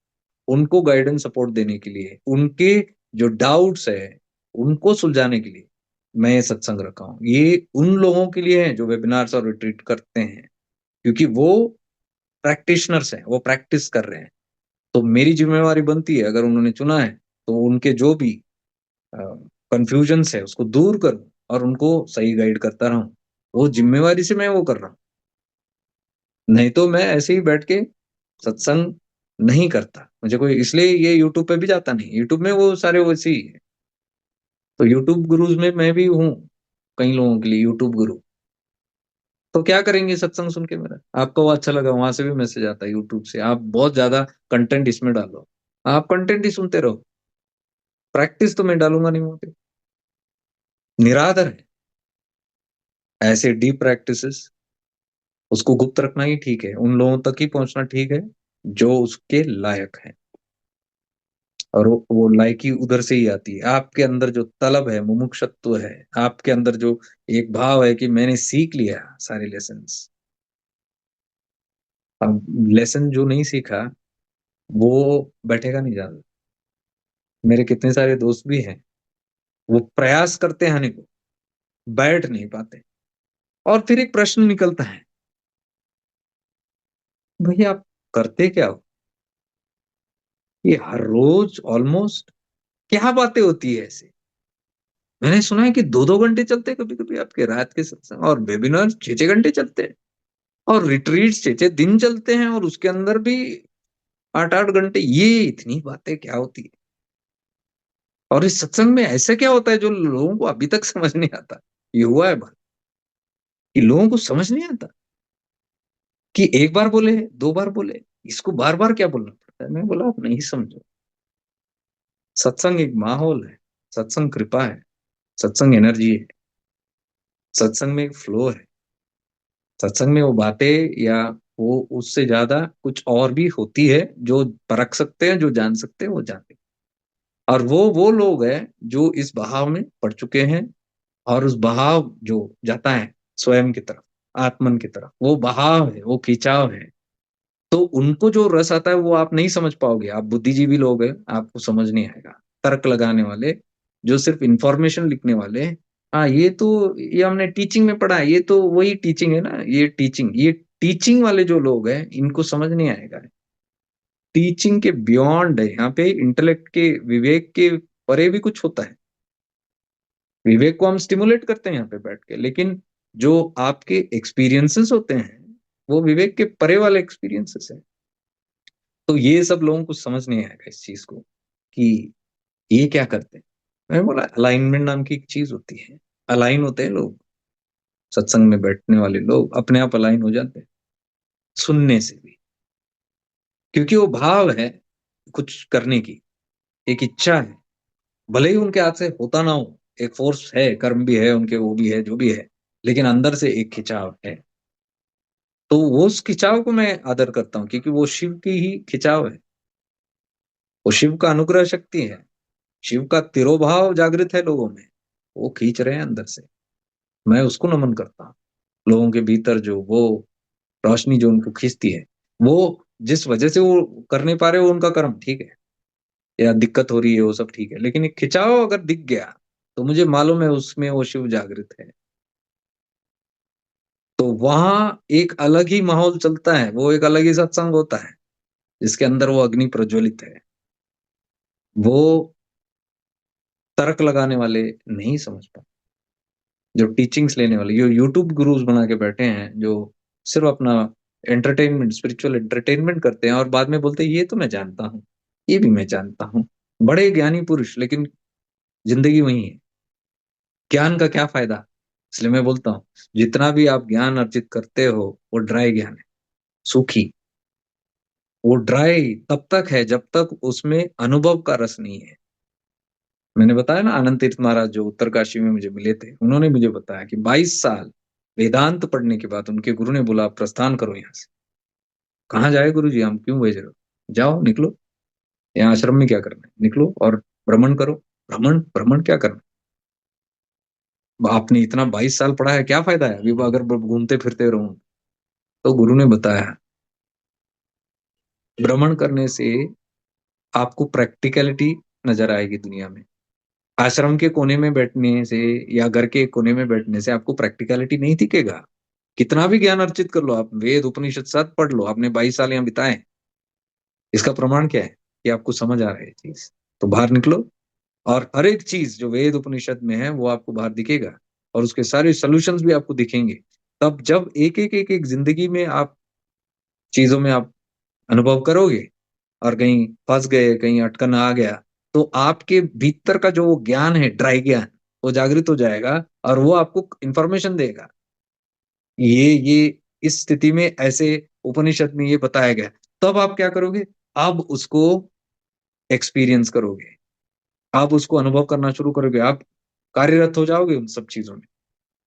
उनको गाइडेंस सपोर्ट देने के लिए, उनके जो डाउट्स है उनको सुलझाने के लिए मैं ये सत्संग रखा हूँ। ये उन लोगों के लिए है जो वेबिनार्स और रिट्रीट करते हैं, क्योंकि वो प्रैक्टिशनर्स हैं, वो प्रैक्टिस कर रहे हैं। तो मेरी जिम्मेवारी बनती है, अगर उन्होंने चुना है तो उनके जो भी कंफ्यूजन्स है उसको दूर करूं और उनको सही गाइड करता रहूं। वो जिम्मेवारी से मैं वो कर रहा हूँ। नहीं तो मैं ऐसे ही बैठ के सत्संग नहीं करता। मुझे कोई इसलिए ये यूट्यूब पे भी जाता नहीं, यूट्यूब में वो सारे वैसे ही है। तो यूट्यूब गुरुज में मैं भी हूँ, कई लोगों के लिए यूट्यूब गुरु। तो क्या करेंगे सत्संग सुन के मेरा? आपको वो अच्छा लगा, वहां से भी मैसेज आता है यूट्यूब से, आप बहुत ज्यादा कंटेंट इसमें डालो। आप कंटेंट ही सुनते रहो, प्रैक्टिस तो मैं डालूंगा नहीं वहां पे। निरादर है ऐसे डीप प्रैक्टिसेस, उसको गुप्त रखना ही ठीक है, उन लोगों तक ही पहुंचना ठीक है जो उसके लायक है। और वो लायकी उधर से ही आती है, आपके अंदर जो तलब है, मुमुक्षुत्व है, आपके अंदर जो एक भाव है कि मैंने सीख लिया सारे लेसन्स। अब लेसन जो नहीं सीखा वो बैठेगा नहीं ज्यादा। मेरे कितने सारे दोस्त भी हैं, वो प्रयास करते हैं आने को, बैठ नहीं पाते। और फिर एक प्रश्न निकलता है, भैया आप करते क्या हो? ये हर रोज ऑलमोस्ट क्या बातें होती है ऐसे? मैंने सुना है कि 2-2 घंटे चलते हैं कभी कभी आपके रात के सत्संग, और वेबिनार 6-6 घंटे चलते हैं, और रिट्रीट 6-6 दिन चलते हैं, और उसके अंदर भी 8-8 घंटे। ये इतनी बातें क्या होती है? और इस सत्संग में ऐसा क्या होता है जो लोगों को अभी तक समझ नहीं आता? ये हुआ है बात कि लोगों को समझ नहीं आता कि एक बार बोले, 2 बार बोले, इसको बार बार क्या बोलना पड़ता है। मैं बोला आप नहीं समझो। सत्संग एक माहौल है, सत्संग कृपा है, सत्संग एनर्जी है, सत्संग में एक फ्लो है। सत्संग में वो बातें या वो उससे ज्यादा कुछ और भी होती है, जो परख सकते हैं, जो जान सकते हैं वो जानते हैं। और वो लोग हैं जो इस बहाव में पड़ चुके हैं, और उस बहाव जो जाता है स्वयं की तरफ, आत्मन की तरफ, वो बहाव है, वो खिंचाव है। तो उनको जो रस आता है वो आप नहीं समझ पाओगे। आप बुद्धिजीवी लोग हैं, आपको समझ नहीं आएगा। तर्क लगाने वाले, जो सिर्फ इंफॉर्मेशन लिखने वाले, हाँ ये तो, ये हमने टीचिंग में पढ़ा है, ये तो वही टीचिंग है ना, ये टीचिंग वाले जो लोग हैं इनको समझ नहीं आएगा। टीचिंग के बियॉन्ड है यहाँ पे, इंटेलेक्ट के, विवेक के परे भी कुछ होता है। विवेक को हम स्टिमुलेट करते हैं यहाँ पे बैठ के, लेकिन जो आपके एक्सपीरियंसेस होते हैं वो विवेक के परे वाले एक्सपीरियंसेस हैं। तो ये सब लोगों को समझ नहीं आएगा इस चीज को कि ये क्या करते हैं। मैंने बोला अलाइनमेंट नाम की एक चीज होती है। अलाइन होते हैं लोग, सत्संग में बैठने वाले लोग अपने आप अलाइन हो जाते हैं सुनने से भी, क्योंकि वो भाव है कुछ करने की, एक इच्छा है। भले ही उनके हाथ से होता ना हो, एक फोर्स है, कर्म भी है उनके, वो भी है जो भी है, लेकिन अंदर से एक खिंचाव है। तो वो उस खिंचाव को मैं आदर करता हूँ, क्योंकि वो शिव की ही खिंचाव है, वो शिव का अनुग्रह शक्ति है, शिव का तिरोभाव जागृत है लोगों में, वो खींच रहे हैं अंदर से। मैं उसको नमन करता हूँ। लोगों के भीतर जो वो रोशनी जो उनको खींचती है, वो जिस वजह से वो कर नहीं पा रहे, वो उनका कर्म ठीक है, या दिक्कत हो रही है वो सब ठीक है, लेकिन एक खिंचाव अगर दिख गया तो मुझे मालूम है उसमें वो शिव जागृत है। तो वहां एक अलग ही माहौल चलता है, वो एक अलग ही सत्संग होता है जिसके अंदर वो अग्नि प्रज्वलित है। वो तर्क लगाने वाले नहीं समझ पाते, जो टीचिंग्स लेने वाले, जो यूट्यूब गुरुज बना के बैठे हैं, जो सिर्फ अपना एंटरटेनमेंट, स्पिरिचुअल एंटरटेनमेंट करते हैं और बाद में बोलते हैं ये तो मैं जानता हूँ, ये भी मैं जानता हूँ। बड़े ज्ञानी पुरुष, लेकिन जिंदगी वही है। ज्ञान का क्या फायदा? इसलिए मैं बोलता हूँ, जितना भी आप ज्ञान अर्जित करते हो वो ड्राई ज्ञान है, सूखी। वो ड्राई तब तक है जब तक उसमें अनुभव का रस नहीं है। मैंने बताया ना, आनंद तीर्थ महाराज जो उत्तरकाशी में मुझे मिले थे, उन्होंने मुझे बताया कि 22 साल वेदांत पढ़ने के बाद उनके गुरु ने बोला, "आप प्रस्थान करो यहाँ से।" कहाँ जाए गुरु जी, हम क्यों भेज रहे हो? जाओ, निकलो। यहाँ आश्रम में क्या करना है, निकलो और भ्रमण करो। भ्रमण भ्रमण क्या करना? आपने इतना 22 साल पढ़ा है, क्या फायदा है अभी अगर घूमते फिरते रहूं? तो गुरु ने बताया, भ्रमण करने से आपको प्रैक्टिकलिटी नजर आएगी दुनिया में। आश्रम के कोने में बैठने से या घर के कोने में बैठने से आपको प्रैक्टिकलिटी नहीं दिखेगा। कितना भी ज्ञान अर्जित कर लो आप, वेद उपनिषद सब पढ़ लो, आपने 22 साल यहाँ बिताए, इसका प्रमाण क्या है कि आपको समझ आ रहा है चीज? तो बाहर निकलो, और हर एक चीज जो वेद उपनिषद में है वो आपको बाहर दिखेगा, और उसके सारे सॉल्यूशंस भी आपको दिखेंगे। तब जब एक एक जिंदगी में आप चीजों में आप अनुभव करोगे, और कहीं फंस गए, कहीं अटकन आ गया, तो आपके भीतर का जो वो ज्ञान है, ड्राई ज्ञान, वो जागृत हो जाएगा और वो आपको इंफॉर्मेशन देगा। ये इस स्थिति में ऐसे उपनिषद में ये बताया गया। तब आप क्या करोगे? अब उसको एक्सपीरियंस करोगे, आप उसको अनुभव करना शुरू करोगे, आप कार्यरत हो जाओगे उन सब चीजों में।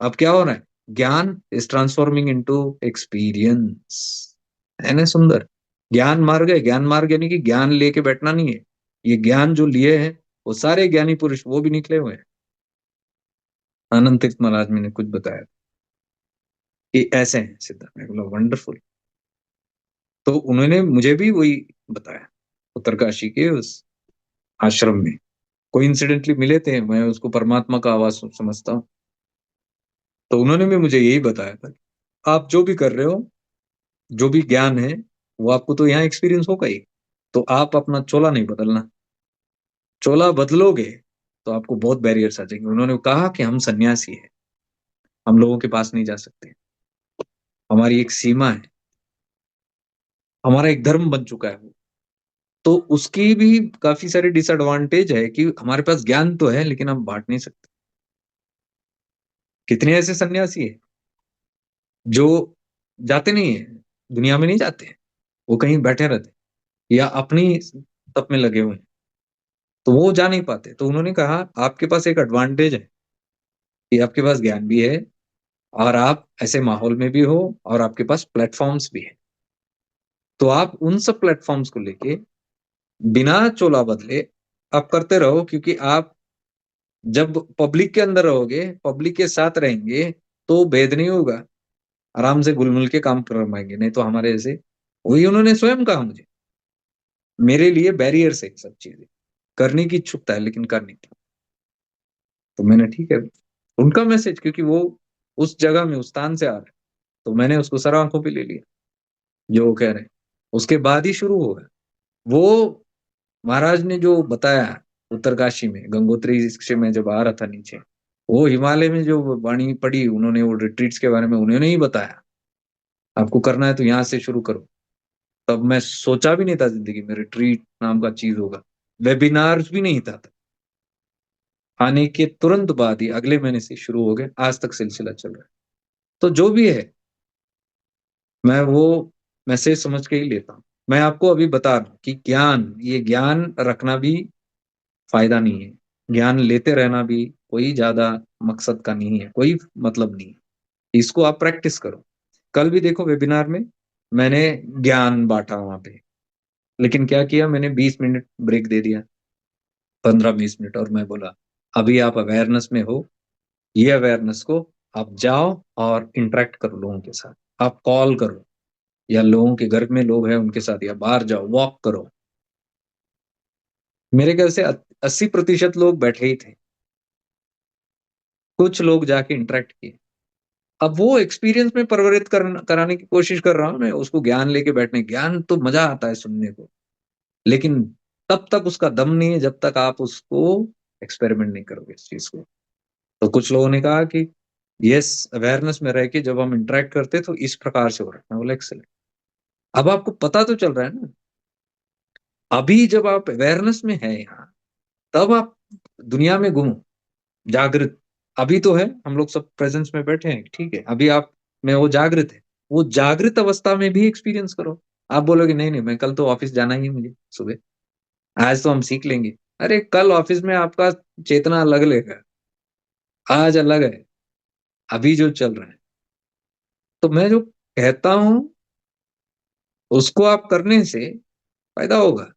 अब क्या हो रहा है? ज्ञान इज ट्रांसफॉर्मिंग इनटू एक्सपीरियंस। है ना सुंदर? ज्ञान मार्ग है, ज्ञान मार्ग यानी कि ज्ञान लेके बैठना नहीं है। ये ज्ञान जो लिए हैं वो सारे ज्ञानी पुरुष वो भी निकले हुए हैं। आनंद तीर्थ महाराज मैंने कुछ बताया कि ऐसे हैं सिद्धार्थ, मैं बोला वंडरफुल। तो उन्होंने मुझे भी वही बताया, उत्तरकाशी के उस आश्रम में कोइंसिडेंटली मिले थे, मैं उसको परमात्मा का आवाज समझता हूँ। तो उन्होंने भी मुझे यही बताया था, आप जो भी कर रहे हो, जो भी ज्ञान है, वो आपको तो यहाँ एक्सपीरियंस होगा ही। तो आप अपना चोला नहीं बदलना। चोला बदलोगे तो आपको बहुत बैरियर्स आ जाएंगे। उन्होंने कहा कि हम सन्यासी है, हम लोगों के पास नहीं जा सकते, हमारी एक सीमा है, हमारा एक धर्म बन चुका है वो। तो उसकी भी काफी सारी डिसएडवांटेज है कि हमारे पास ज्ञान तो है लेकिन हम बांट नहीं सकते। कितने ऐसे सन्यासी है जो जाते नहीं है, दुनिया में नहीं जाते हैं, वो कहीं बैठे रहते हैं या अपनी तप में लगे हुए हैं, तो वो जा नहीं पाते। तो उन्होंने कहा आपके पास एक एडवांटेज है कि आपके पास ज्ञान भी है, और आप ऐसे माहौल में भी हो, और आपके पास प्लेटफॉर्म्स भी है। तो आप उन सब प्लेटफॉर्म्स को लेके बिना चोला बदले आप करते रहो, क्योंकि आप जब पब्लिक के अंदर रहोगे, पब्लिक के साथ रहेंगे, तो भेद नहीं होगा, आराम से घुल मिल के काम कर पाएंगे। नहीं तो हमारे ऐसे, वही उन्होंने स्वयं कहा मुझे, मेरे लिए बैरियर है सब चीजें, करने की इच्छुकता है लेकिन कर नहीं पाता। तो मैंने ठीक है, उनका मैसेज, क्योंकि वो उस जगह में उस स्थान से आ रहे हैं, तो मैंने उसको सर आंखों पे ले लिया जो वो कह रहे हैं। उसके बाद ही शुरू होगा वो। महाराज ने जो बताया उत्तरकाशी में गंगोत्री से मैं जब आ रहा था नीचे, वो हिमालय में जो वाणी पढ़ी उन्होंने, वो रिट्रीट्स के बारे में उन्होंने ही बताया, आपको करना है तो यहाँ से शुरू करो। तब मैं सोचा भी नहीं था जिंदगी में रिट्रीट नाम का चीज होगा, वेबिनार्स भी नहीं था। आने के तुरंत बाद ही अगले महीने से शुरू हो गए, आज तक सिलसिला चल रहा है। तो जो भी है, मैं वो मैसेज समझ के ही लेता हूँ। मैं आपको अभी बता रहा हूँ कि ज्ञान, ये ज्ञान रखना भी फायदा नहीं है, ज्ञान लेते रहना भी कोई ज्यादा मकसद का नहीं है, कोई मतलब नहीं है। इसको आप प्रैक्टिस करो। कल भी देखो वेबिनार में मैंने ज्ञान बांटा वहां पे, लेकिन क्या किया मैंने, 20 मिनट ब्रेक दे दिया, 15-20 मिनट, और मैं बोला अभी आप अवेयरनेस में हो, ये अवेयरनेस को आप जाओ और इंटरेक्ट करो लोगों के साथ, आप कॉल करो, या लोगों के घर में लोग हैं उनके साथ, या बाहर जाओ, वॉक करो। मेरे ख्याल से 80% लोग बैठे ही थे, कुछ लोग जाके इंटरेक्ट किए। अब वो एक्सपीरियंस में परिवर्तित कराने की कोशिश कर रहा हूँ मैं, उसको ज्ञान लेके बैठने, ज्ञान तो मजा आता है सुनने को, लेकिन तब तक उसका दम नहीं है जब तक आप उसको एक्सपेरिमेंट नहीं करोगे इस चीज को। तो कुछ लोगों ने कहा कि यस, अवेयरनेस में रह के जब हम इंटरेक्ट करते तो इस प्रकार से हो रहा है। मैं बोला एक्सेलेंट। अब आपको पता तो चल रहा है ना, अभी जब आप अवेयरनेस में है यहाँ, तब आप दुनिया में घूमो जागृत। अभी तो है, हम लोग सब प्रेजेंस में बैठे हैं, ठीक है, अभी आप में वो जागृत है, वो जागृत अवस्था में भी एक्सपीरियंस करो। आप बोलोगे नहीं नहीं, मैं कल तो ऑफिस जाना ही है मुझे सुबह, आज तो हम सीख लेंगे। अरे कल ऑफिस में आपका चेतना अलग लेगा, आज अलग है, अभी जो चल रहा है। तो मैं जो कहता हूं उसको आप करने से फायदा होगा।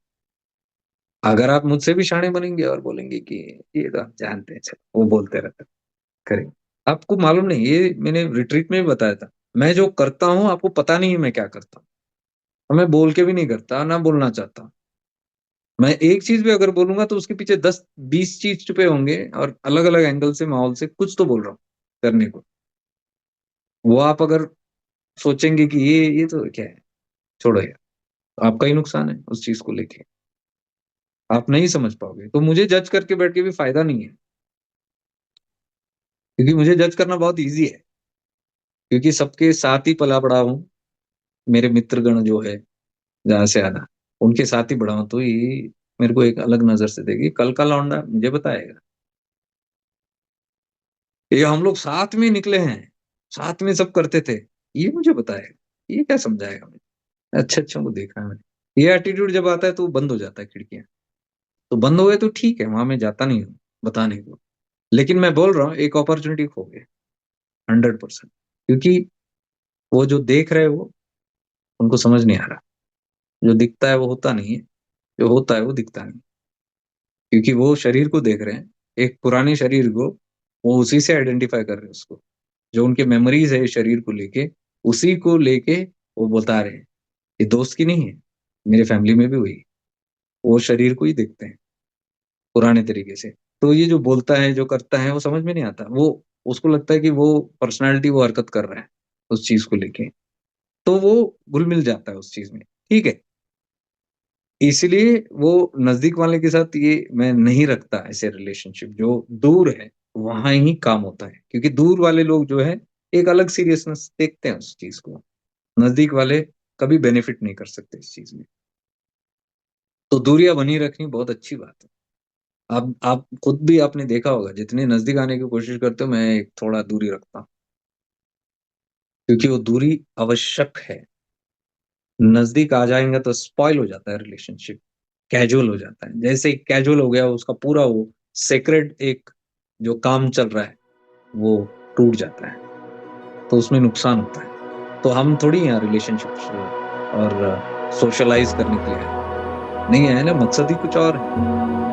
अगर आप मुझसे भी शाणे बनेंगे और बोलेंगे कि ये तो आप जानते हैं, चलो वो बोलते रहते हैं, करेंगे। आपको मालूम नहीं, ये मैंने रिट्रीट में भी बताया था, मैं जो करता हूँ आपको पता नहीं है मैं क्या करता हूँ, और मैं बोल के भी नहीं करता, ना बोलना चाहता। मैं एक चीज भी अगर बोलूंगा तो उसके पीछे 10-20 चीज छुपे होंगे, और अलग अलग एंगल से, माहौल से कुछ तो बोल रहा हूँ करने को। वो आप अगर सोचेंगे कि ये तो क्या है, छोड़ो यार, तो आपका ही नुकसान है उस चीज को लेके, आप नहीं समझ पाओगे। तो मुझे जज करके बैठ के भी फायदा नहीं है, क्योंकि मुझे जज करना बहुत ईजी है, क्योंकि सबके साथ ही पला बड़ा हूँ। मेरे मित्रगण जो है जहां से आना, उनके साथ ही बड़ा हूं, तो ये मेरे को एक अलग नजर से देगी। कल का लौंडा मुझे बताएगा, ये हम लोग साथ में निकले हैं, साथ में सब करते थे, ये मुझे बताएगा, ये क्या समझाएगा मुझे। अच्छा अच्छा, वो देखा है मैंने। ये एटीट्यूड जब आता है तो बंद हो जाता है खिड़कियां, तो बंद हो गए तो ठीक है, वहां मैं जाता नहीं हूँ बताने को। लेकिन मैं बोल रहा हूँ एक अपॉर्चुनिटी खो गए, 100%। क्योंकि वो जो देख रहे हो उनको समझ नहीं आ रहा, जो दिखता है वो होता नहीं है, जो होता है वो दिखता नहीं। क्योंकि वो शरीर को देख रहे हैं, एक पुराने शरीर को, वो उसी से आइडेंटिफाई कर रहे हैं उसको, जो उनके मेमोरीज है शरीर को लेके, उसी को लेके वो बता रहे हैं। ये दोस्त की नहीं है, मेरे फैमिली में भी वही, वो शरीर को ही देखते हैं पुराने तरीके से। तो ये जो बोलता है जो करता है वो समझ में नहीं आता, वो उसको लगता है कि वो पर्सनालिटी वो हरकत कर रहा है उस चीज को लेके, तो वो घुल मिल जाता है उस चीज में, ठीक है। इसलिए वो नजदीक वाले के साथ ये मैं नहीं रखता ऐसे रिलेशनशिप, जो दूर है वहां ही काम होता है, क्योंकि दूर वाले लोग जो है एक अलग सीरियसनेस देखते हैं उस चीज को, नजदीक वाले कभी बेनिफिट नहीं कर सकते इस चीज में। तो दूरियां बनी रखनी बहुत अच्छी बात है। आप खुद भी आपने देखा होगा, जितने नजदीक आने की कोशिश करते हो, मैं एक थोड़ा दूरी रखता हूँ, क्योंकि वो दूरी आवश्यक है। नजदीक आ जाएंगे तो स्पॉइल हो जाता है रिलेशनशिप, कैजुअल हो जाता है, जैसे कैजुअल हो गया उसका पूरा वो सेक्रेड एक जो काम चल रहा है वो टूट जाता है, तो उसमें नुकसान होता है। तो हम थोड़ी यहाँ रिलेशनशिप और सोशलाइज करने के लिए आए, नहीं आए ना, मकसद ही कुछ और है।